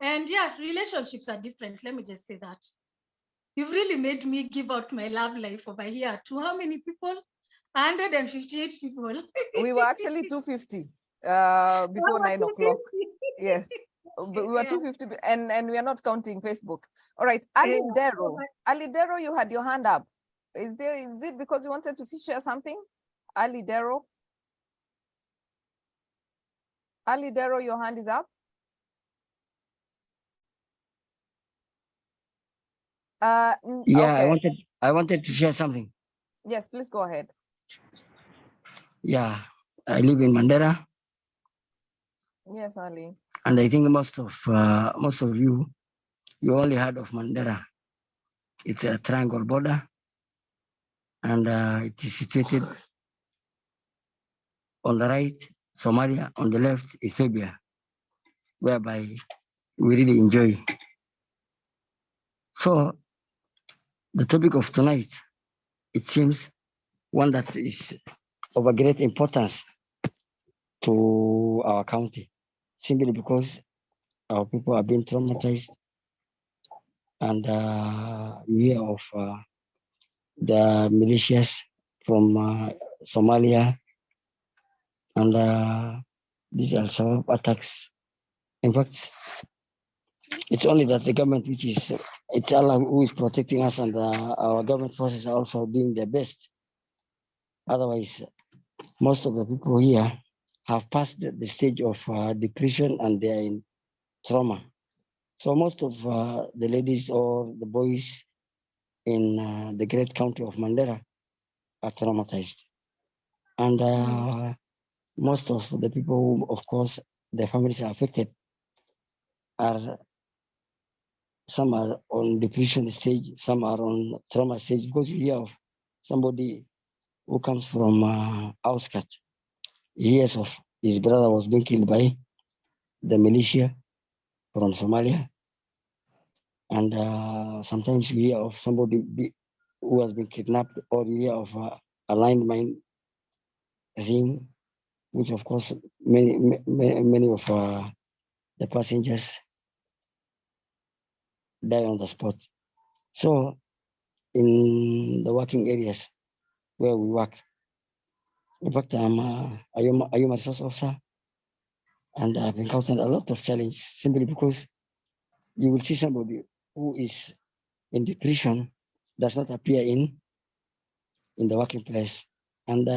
S3: And yeah, relationships are different. Let me just say that. You've really made me give out my love life over here to how many people? 158 people.
S1: We were actually 250 before 9 o'clock. Yes. But we were 250 and we are not counting Facebook. All right. Ali Dero, you had your hand up. Is it because you wanted to share something? Ali Dero, your hand is up.
S5: Yeah,
S1: okay.
S5: I wanted to share something.
S1: Yes, please go ahead.
S5: Yeah, I live in Mandera.
S1: Yes, Ali.
S5: And I think most of you only heard of Mandera. It's a triangle border, and it is situated on the right, Somalia, on the left, Ethiopia, whereby we really enjoy. So the topic of tonight, it seems one that is of a great importance to our county, simply because our people have been traumatized, and we hear of the militias from Somalia and these Al-Shabaab attacks. In fact, it's only that the government, it's Allah who is protecting us, and our government forces are also doing their best. Otherwise, most of the people here have passed the stage of depression and they are in trauma. So most of the ladies or the boys in the great county of Mandera are traumatized. And most of the people who, of course, their families are affected are, some are on depression stage, some are on trauma stage, because you hear of somebody who comes from outskirts. He hears of his brother was being killed by the militia from Somalia. And sometimes you hear of somebody who has been kidnapped, or you hear of a landmine thing, which of course many of the passengers die on the spot. So in the working areas where we work, in fact, I'm a human resource officer, and I've encountered a lot of challenges simply because you will see somebody who is in depression does not appear in the working place. And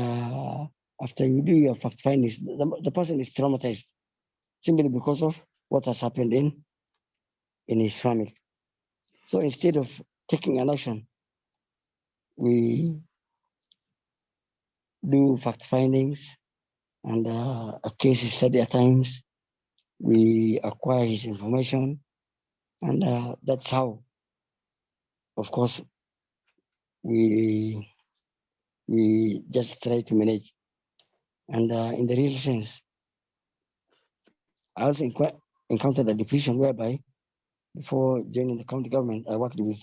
S5: after you do your fact findings, the person is traumatized simply because of what has happened in his family. So instead of taking an action, we do fact findings and a case study at times. We acquire his information, and that's how, of course, we just try to manage. And in the real sense, I also encountered a depression whereby before joining the county government, I worked with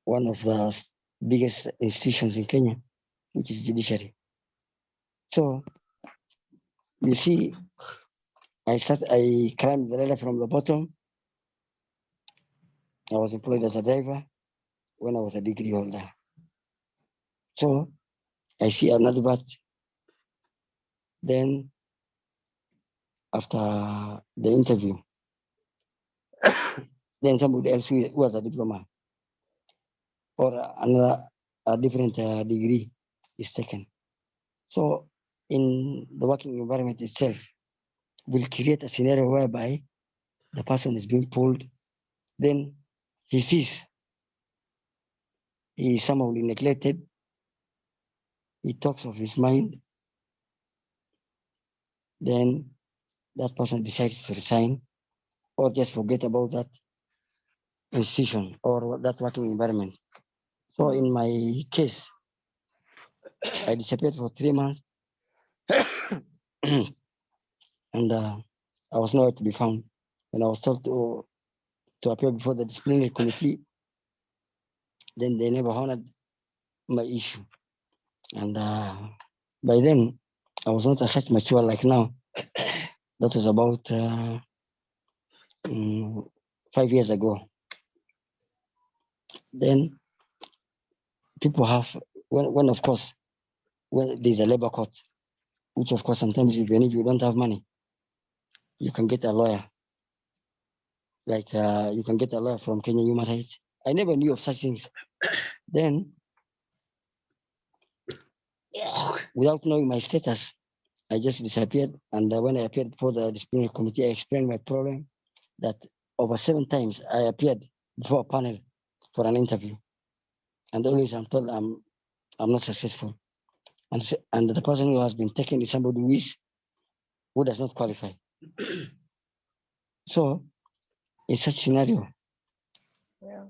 S5: one of the biggest institutions in Kenya, which is judiciary. So you see, I climbed the ladder from the bottom. I was employed as a driver when I was a degree holder. So I see another bat. Then after the interview, then somebody else who has a diploma or another a different degree is taken. So in the working environment itself, will create a scenario whereby the person is being pulled, then he sees he is somehow neglected, he talks of his mind, then that person decides to resign or just forget about that institution or that working environment. So in my case, I disappeared for 3 months and I was nowhere to be found. When I was told to appear before the disciplinary committee, then they never honored my issue. And by then, I was not as such mature like now. That was about 5 years ago. Then people have, when of course, when there's a labor court, which of course sometimes even if you don't have money, you can get a lawyer. Like you can get a lawyer from Kenya Human Rights. I never knew of such things. Then, without knowing my status, I just disappeared. And when I appeared before the disciplinary committee, I explained my problem that over 7 times I appeared before a panel for an interview. And always I'm told I'm not successful. And the person who has been taken is somebody who does not qualify. So in such scenario,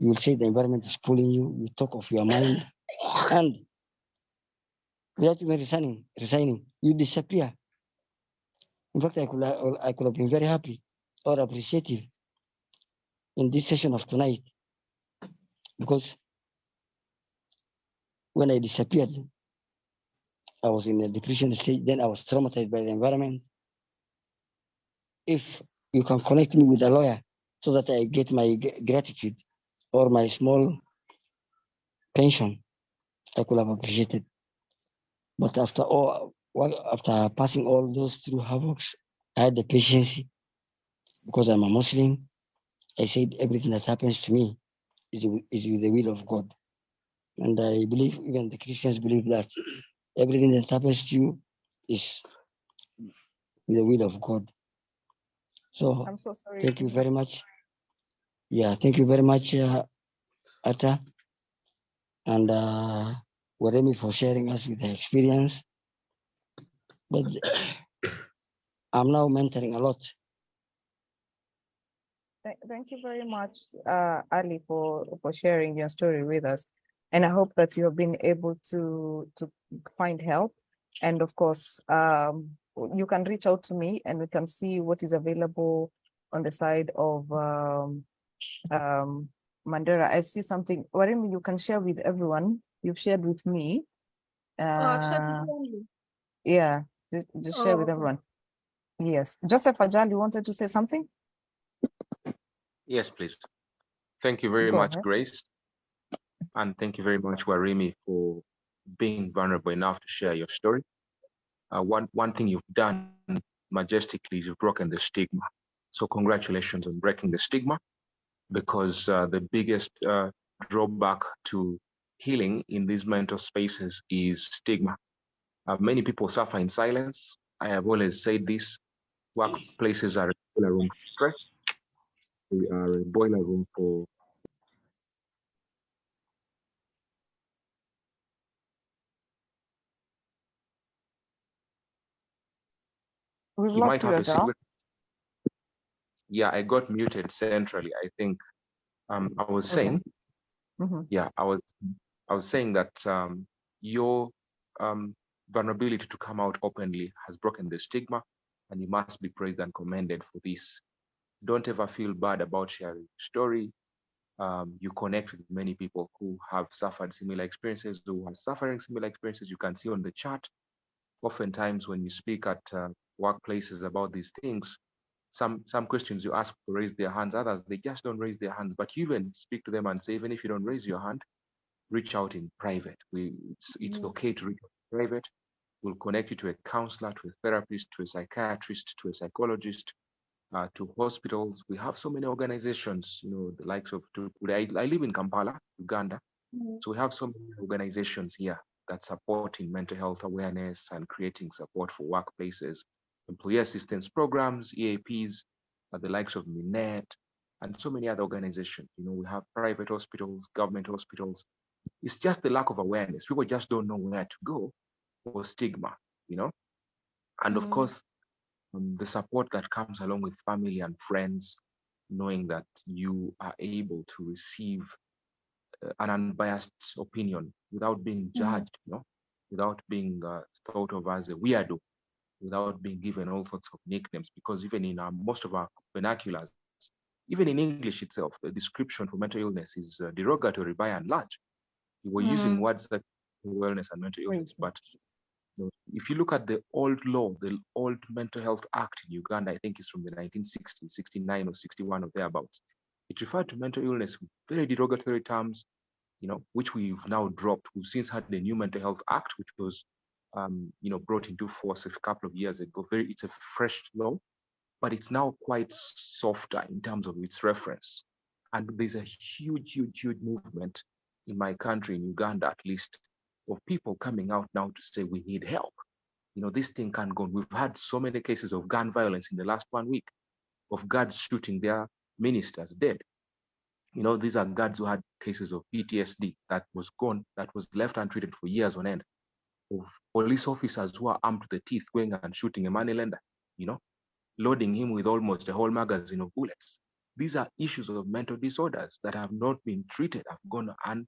S5: you will say the environment is pulling you, you talk of your mind, and without even resigning, you disappear. In fact, I could have been very happy or appreciative in this session of tonight because when I disappeared, I was in a depression stage. Then I was traumatized by the environment. If you can connect me with a lawyer so that I get my gratitude or my small pension, I could have appreciated. But after passing all those through havocs, I had the patience because I'm a Muslim. I said everything that happens to me is with the will of God. And I believe even the Christians believe that everything that happens to you is with the will of God. So
S1: I'm so sorry.
S5: thank you very much. Yeah, thank you very much, Atta and Wariimi for sharing us with the experience. But I'm now mentoring a lot.
S1: Thank you very much, Ali, for sharing your story with us. And I hope that you have been able to find help. And of course, you can reach out to me and we can see what is available on the side of Mandera. I see something, Wariimi, you can share with everyone. You've shared with me.
S3: I've shared with you only.
S1: Yeah, just share with
S3: okay.
S1: everyone. Yes. Joseph Ajali, you wanted to say something?
S6: Yes, please. Thank you very
S1: Go
S6: much,
S1: ahead.
S6: Grace. And thank you very much, Wariimi, for being vulnerable enough to share your story. One thing you've done majestically is you've broken the stigma. So congratulations on breaking the stigma, because the biggest drawback to healing in these mental spaces is stigma. Many people suffer in silence. I have always said this: workplaces are a boiler room for stress. They are a boiler room for
S1: We've
S6: you might
S1: lost you,
S6: have a
S1: Ajal.
S6: situation. Yeah, I got muted centrally. I think I was saying, yeah, I was saying that your vulnerability to come out openly has broken the stigma, and you must be praised and commended for this. Don't ever feel bad about sharing your story. You connect with many people who have suffered similar experiences, who are suffering similar experiences. You can see on the chat, oftentimes when you speak at workplaces about these things, Some questions you ask to raise their hands, others they just don't raise their hands. But you even speak to them and say, even if you don't raise your hand, reach out in private. It's okay to reach out in private. We'll connect you to a counselor, to a therapist, to a psychiatrist, to a psychologist, to hospitals. We have so many organizations, you know, the likes of, I live in Kampala, Uganda. So we have so many organizations here that supporting mental health awareness and creating support for workplaces, employee assistance programs, EAPs, the likes of Minet, and so many other organizations. You know, we have private hospitals, government hospitals. It's just the lack of awareness. People just don't know where to go, or stigma, you know. And of course, the support that comes along with family and friends, knowing that you are able to receive an unbiased opinion without being judged, you know, without being thought of as a weirdo, without being given all sorts of nicknames. Because even in most of our vernaculars, even in English itself, the description for mental illness is derogatory by and large. We're using words like wellness and mental illness, but if you look at the old law, the old Mental Health Act in Uganda, I think it's from the 1960s, 69 or 61 or thereabouts. It referred to mental illness with very derogatory terms, you know, which we've now dropped. We've since had the new Mental Health Act, which was, you know, brought into force a couple of years ago. It's a fresh law, but it's now quite softer in terms of its reference. And there's a huge, huge, huge movement in my country, in Uganda at least, of people coming out now to say we need help. You know, this thing can't go on. We've had so many cases of gun violence in the last 1 week, of guards shooting their ministers dead. You know, these are guards who had cases of PTSD that was left untreated for years on end, of police officers who are armed to the teeth going and shooting a moneylender, you know, loading him with almost a whole magazine of bullets. These are issues of mental disorders that have not been treated, have gone, and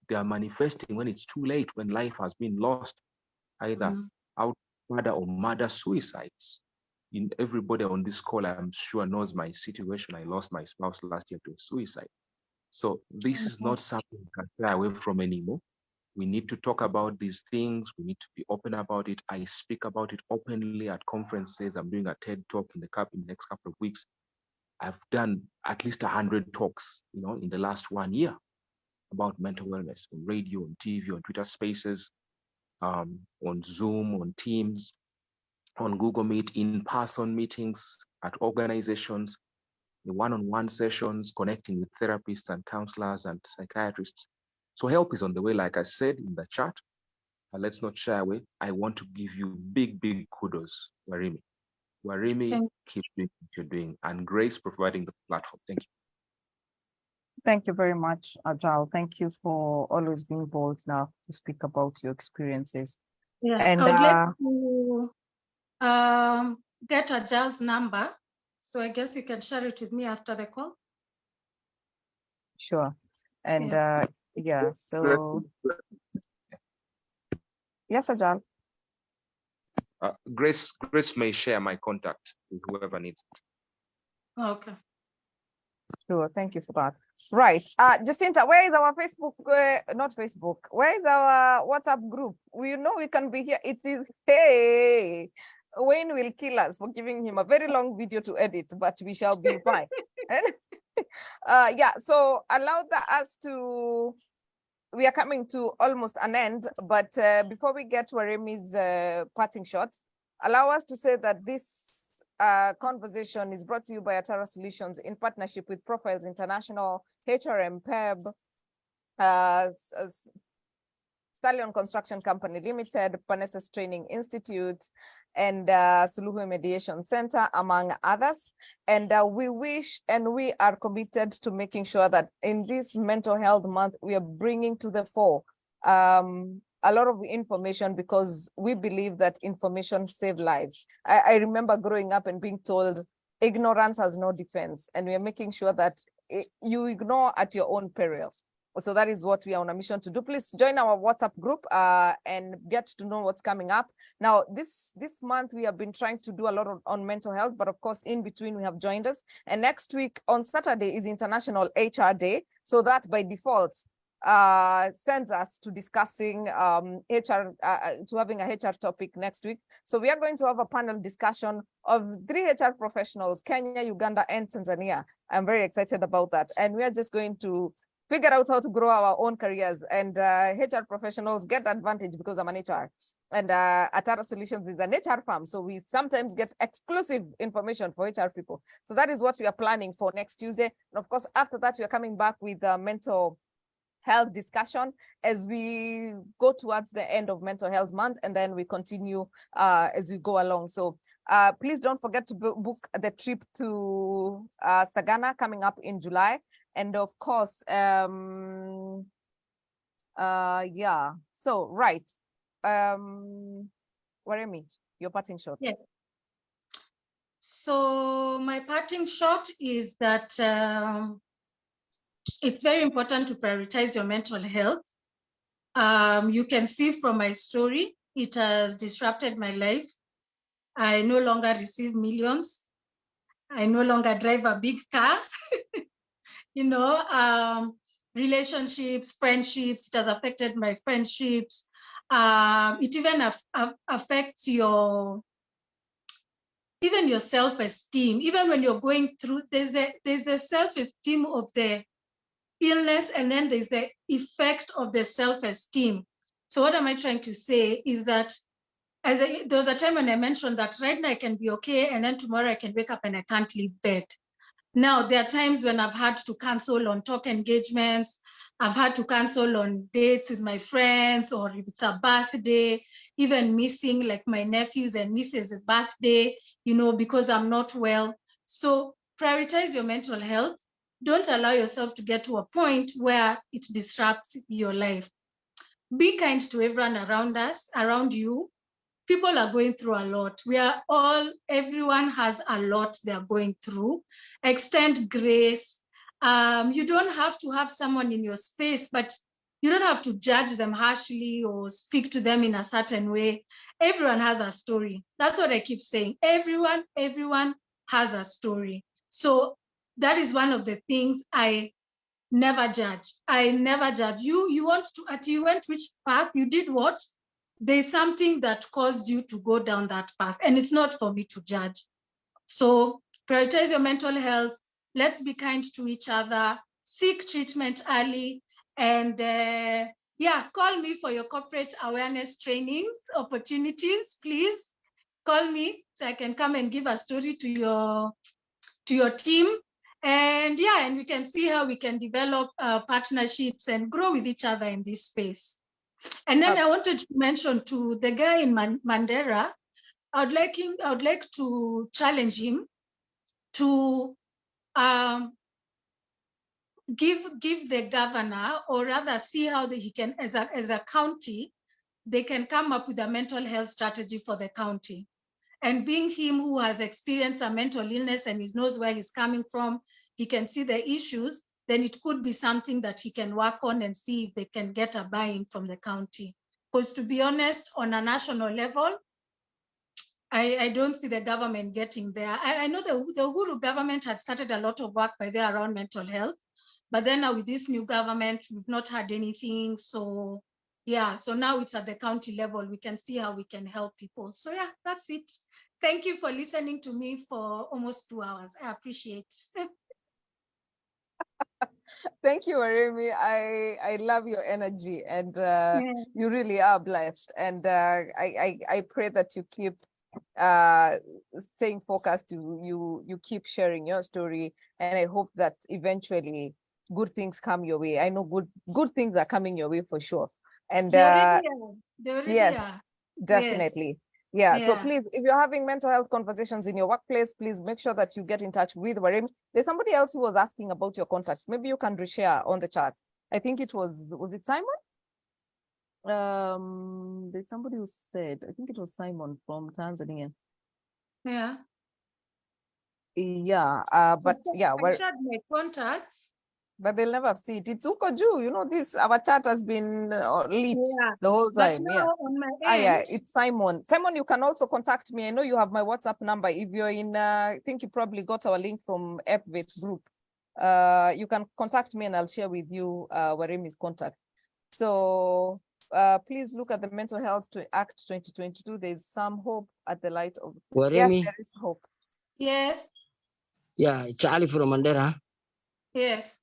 S6: they are manifesting when it's too late, when life has been lost, either out murder or murder suicides. Everybody on this call, I'm sure, knows my situation. I lost my spouse last year to suicide. So this is not something we can shy away from anymore. We need to talk about these things. We need to be open about it. I speak about it openly at conferences. I'm doing a TED talk in the next couple of weeks. I've done at least 100 talks, you know, in the last 1 year about mental wellness on radio, on TV, on Twitter Spaces, on Zoom, on Teams, on Google Meet, in-person meetings at organizations, the one-on-one sessions, connecting with therapists and counselors and psychiatrists. So help is on the way, like I said in the chat. Let's not shy away. I want to give you big, big kudos, Wariimi. Wariimi, keep doing what you're doing, and Grace providing the platform. Thank you.
S1: Thank you very much, Ajal. Thank you for always being bold now to speak about your experiences.
S3: Yeah,
S1: And
S3: I would like to get Ajal's number. So I guess you can share it with me after the call.
S1: Sure. And yeah, so yes, Ajal.
S6: Grace may share my contact with whoever needs it.
S3: Okay.
S1: Sure, thank you for that. Right, Jacinta, where is our Facebook? Not Facebook. Where is our WhatsApp group? We know we can be here. It is, hey, Wayne will kill us for giving him a very long video to edit, but we shall be fine. Yeah, so allow us to. We are coming to almost an end, but before we get to Wariimi's parting shots, allow us to say that this conversation is brought to you by Atara Solutions in partnership with Profiles International, HRM PEB, Stallion Construction Company Limited, Paneses Training Institute, and Suluhu Mediation Center, among others. And we wish and we are committed to making sure that in this mental health month, we are bringing to the fore a lot of information, because we believe that information saves lives. I remember growing up and being told ignorance has no defense, and we are making sure that you ignore at your own peril. So that is what we are on a mission to do. Please join our WhatsApp group and get to know what's coming up. Now, this month, we have been trying to do a lot on mental health, but of course, in between, we have joined us. And next week on Saturday is International HR Day. So that by default, sends us to discussing HR, to having a HR topic next week. So we are going to have a panel discussion of 3 HR professionals, Kenya, Uganda, and Tanzania. I'm very excited about that. And we are just going to figure out how to grow our own careers, and HR professionals get advantage because I'm an HR. And Atara Solutions is an HR firm. So we sometimes get exclusive information for HR people. So that is what we are planning for next Tuesday. And of course, after that, we are coming back with a mental health discussion as we go towards the end of Mental Health Month, and then we continue as we go along. So please don't forget to book the trip to Sagana coming up in July. And of course, yeah, so right. Wariimi, your parting shot.
S3: Yeah. So my parting shot is that it's very important to prioritize your mental health. You can see from my story, it has disrupted my life. I no longer receive millions. I no longer drive a big car. You know, relationships, friendships, it has affected my friendships. It even affects your self-esteem. Even when you're going through, there's the self-esteem of the illness, and then there's the effect of the self-esteem. So what am I trying to say is that there was a time when I mentioned that right now I can be okay, and then tomorrow I can wake up and I can't leave bed. Now, there are times when I've had to cancel on talk engagements. I've had to cancel on dates with my friends, or if it's a birthday, even missing like my nephews and nieces' birthday, you know, because I'm not well. So prioritize your mental health. Don't allow yourself to get to a point where it disrupts your life. Be kind to everyone around you. People are going through a lot. Everyone has a lot they're going through. Extend grace. You don't have to have someone in your space, but you don't have to judge them harshly or speak to them in a certain way. Everyone has a story. That's what I keep saying. Everyone has a story. So that is one of the things I never judge. I never judge. You went which path, you did what? There's something that caused you to go down that path, and it's not for me to judge. So prioritize your mental health. Let's be kind to each other. Seek treatment early. And yeah, call me for your corporate awareness trainings, opportunities, please. Call me so I can come and give a story to your team. And yeah, and we can see how we can develop partnerships and grow with each other in this space. And then I wanted to mention to the guy in Mandera, I would like to challenge him to give the governor, or rather see how he can, as a county, they can come up with a mental health strategy for the county. And being him who has experienced a mental illness and he knows where he's coming from, he can see the issues, then it could be something that he can work on and see if they can get a buy-in from the county. Because to be honest, on a national level, I don't see the government getting there. I know the Uhuru government had started a lot of work by there around mental health, but then now with this new government, we've not had anything. So yeah, so now it's at the county level. We can see how we can help people. So yeah, that's it. Thank you for listening to me for almost 2 hours. I appreciate it.
S1: Thank you, Wariimi. I love your energy, and you really are blessed. And I pray that you keep staying focused. You keep sharing your story, and I hope that eventually good things come your way. I know good things are coming your way for sure. And
S3: They already
S1: yes,
S3: are.
S1: definitely.
S3: Yes.
S1: Yeah. So please, if you're having mental health conversations in your workplace, please make sure that you get in touch with Wariimi. There's somebody else who was asking about your contacts. Maybe you can reshare on the chat. I think it was it Simon? There's somebody who said, I think it was Simon from Tanzania.
S3: Yeah.
S1: Yeah. But yeah,
S3: I shared my contacts.
S1: But they'll never see it. It's Ukoju, you know, our chat has been lit the whole time.
S3: But now
S1: yeah.
S3: on my end,
S1: Yeah, it's Simon. Simon, you can also contact me. I know you have my WhatsApp number. If you're in, I think you probably got our link from FVIT group. you can contact me and I'll share with you Wariimi's contact. So please look at the Mental Health Act 2022. There's some hope at the light of.
S5: Wariimi?
S1: Yes, there is hope.
S3: Yes,
S5: Yeah, it's Ali from Mandera.
S3: yes.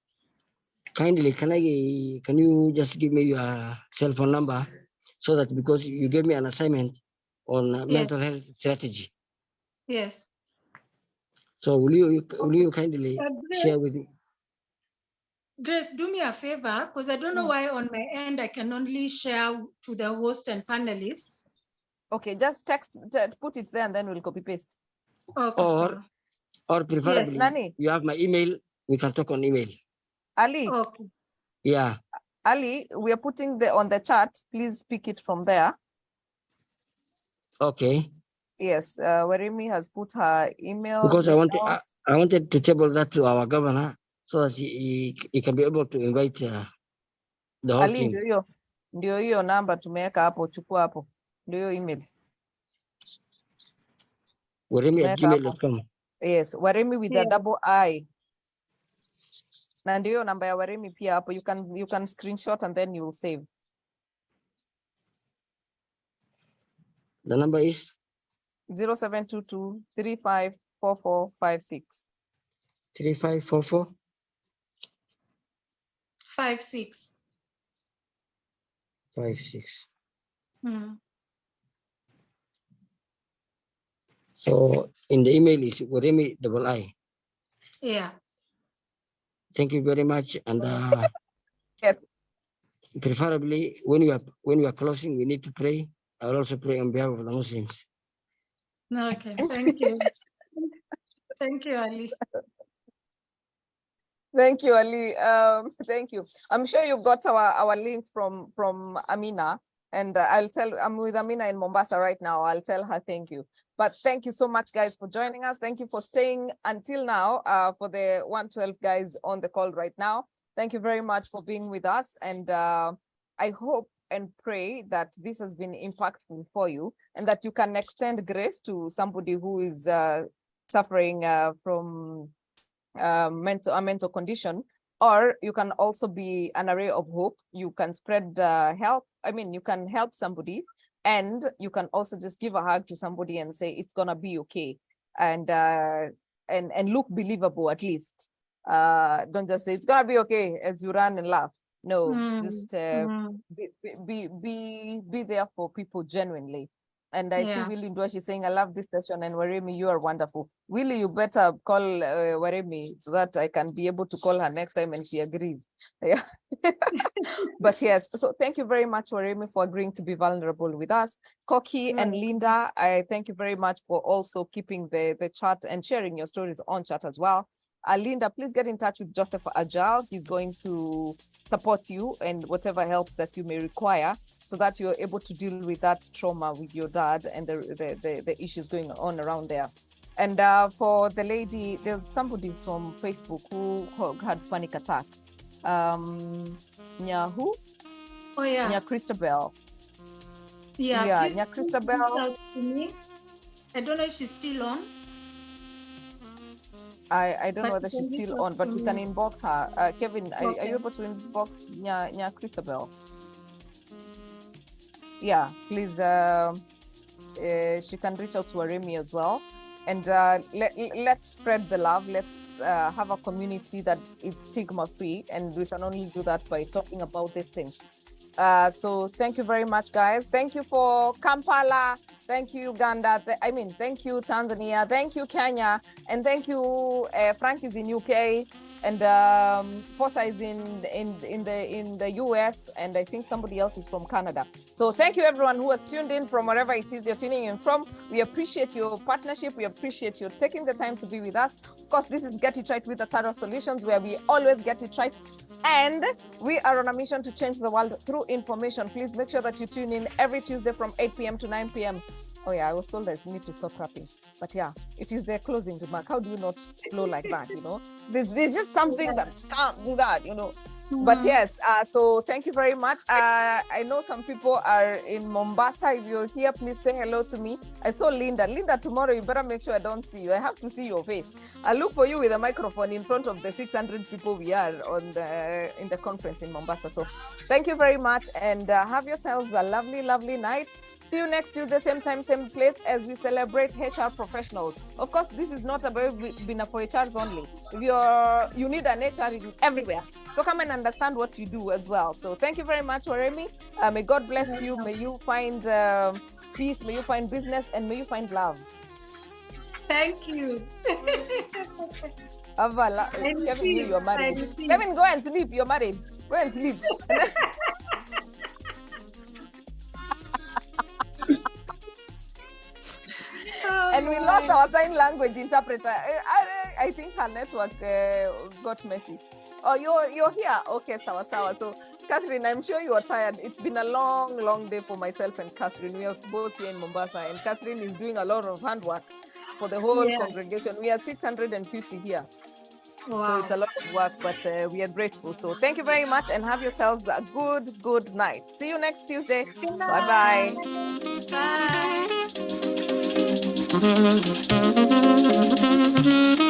S5: Kindly, can you just give me your cell phone number so that because you gave me an assignment on mental health strategy.
S3: Yes.
S5: So will you kindly share with me?
S3: Grace, do me a favor, because I don't know why on my end I can only share to the host and panelists.
S1: Okay, just text, put it there and then we'll copy paste.
S3: Okay,
S5: Or preferably,
S1: Nani?
S5: you have my email, we can talk on email.
S1: Ali.
S3: Okay.
S5: Yeah.
S1: Ali, we are putting on the chat. Please speak it from there.
S5: Okay.
S1: Yes, Wariimi has put her email.
S5: Because I wanted to table that to our governor so that he can be able to invite the whole
S1: Ali,
S5: team.
S1: ndio hiyo namba tumeweka hapo, chukua hapo. Ndio hiyo email.
S5: Wariimi@gmail.com.
S1: Yes, Wariimi with a double I. Na ndio namba ya Wariimi pia hapo. You can screenshot and then you will save.
S5: The number is
S1: 0722 354456.
S5: 3544
S3: 56.
S5: 56.
S3: Hmm.
S5: So in the email is Wariimi double I.
S3: Yeah.
S5: Thank you very much. And
S1: yes.
S5: Preferably when we are closing, we need to pray. I will also pray on behalf of the Muslims.
S3: Okay, thank you. Thank you, Ali.
S1: Thank you, Ali. Thank you. I'm sure you got our link from Amina, and I'm with Amina in Mombasa right now. I'll tell her thank you. But thank you so much, guys, for joining us. Thank you for staying until now, for the 112 guys on the call right now. Thank you very much for being with us. And I hope and pray that this has been impactful for you and that you can extend grace to somebody who is suffering from a mental condition, or you can also be an array of hope. You can spread help. I mean, you can help somebody, and you can also just give a hug to somebody and say it's gonna be okay, and look believable at least. Don't just say it's gonna be okay as you run and laugh. No, just be there for people genuinely. And I see Willie Ndwashi saying, I love this session, and Wariimi, you are wonderful. Willie, you better call Wariimi so that I can be able to call her next time and she agrees. Yeah. But yes, so thank you very much, Wariimi, for agreeing to be vulnerable with us. Koki and Linda, I thank you very much for also keeping the chat and sharing your stories on chat as well. Linda, please get in touch with Joseph Ajal. He's going to support you and whatever help that you may require, so that you're able to deal with that trauma with your dad and the issues going on around there. And for the lady, there's somebody from Facebook who had panic attack. Nya who?
S3: Oh yeah.
S1: Nya Christabel.
S3: Yeah,
S1: Nya Christabel.
S3: I don't know if she's still on.
S1: I don't know whether she's still on, but we can inbox her. Kevin, are you able to inbox Nya Christabel? Yeah, please. She can reach out to Wariimi as well, and let's spread the love. Let's have a community that is stigma-free, and we can only do that by talking about these things. So thank you very much, guys. Thank you for Kampala. Thank you, Uganda. Thank you, Tanzania. Thank you, Kenya. And thank you, Frank is in UK, and Fosa is in the US, and I think somebody else is from Canada. So thank you, everyone who has tuned in from wherever it is you're tuning in from. We appreciate your partnership. We appreciate you taking the time to be with us. Of course, this is Get It Right with Ataro Solutions, where we always get it right. And we are on a mission to change the world through information. Please make sure that you tune in every Tuesday from 8 p.m. to 9 p.m. Oh yeah, I was told that you need to stop rapping. But yeah, it is their closing remark. How do you not flow like that, you know? There's just something that can't do that, you know? But yes, so thank you very much. I know some people are in Mombasa. If you're here, please say hello to me. I saw Linda. Linda, tomorrow you better make sure I don't see you. I have to see your face. I'll look for you with a microphone in front of the 600 people we are in the conference in Mombasa. So thank you very much, and have yourselves a lovely, lovely night. See you next Tuesday, same time, same place, as we celebrate HR professionals. Of course, this is not about being for HRs only. If you need an HR everywhere. So come and understand what you do as well. So thank you very much, Wariimi. May God bless you. May you find peace. May you find business, and may you find love.
S3: Thank you.
S1: Kevin, you're married. Kevin, go and sleep. You're married. Go and sleep. And we lost our sign language interpreter. I think her network got messy. Oh, you're here. Okay, sawa. So, Catherine, I'm sure you are tired. It's been a long, long day for myself and Catherine. We are both here in Mombasa, and Catherine is doing a lot of handwork for the whole congregation. We are 650 here. Wow. So it's a lot of work, but we are grateful. So thank you very much, and have yourselves a good night. See you next Tuesday. Bye-bye.
S3: Bye.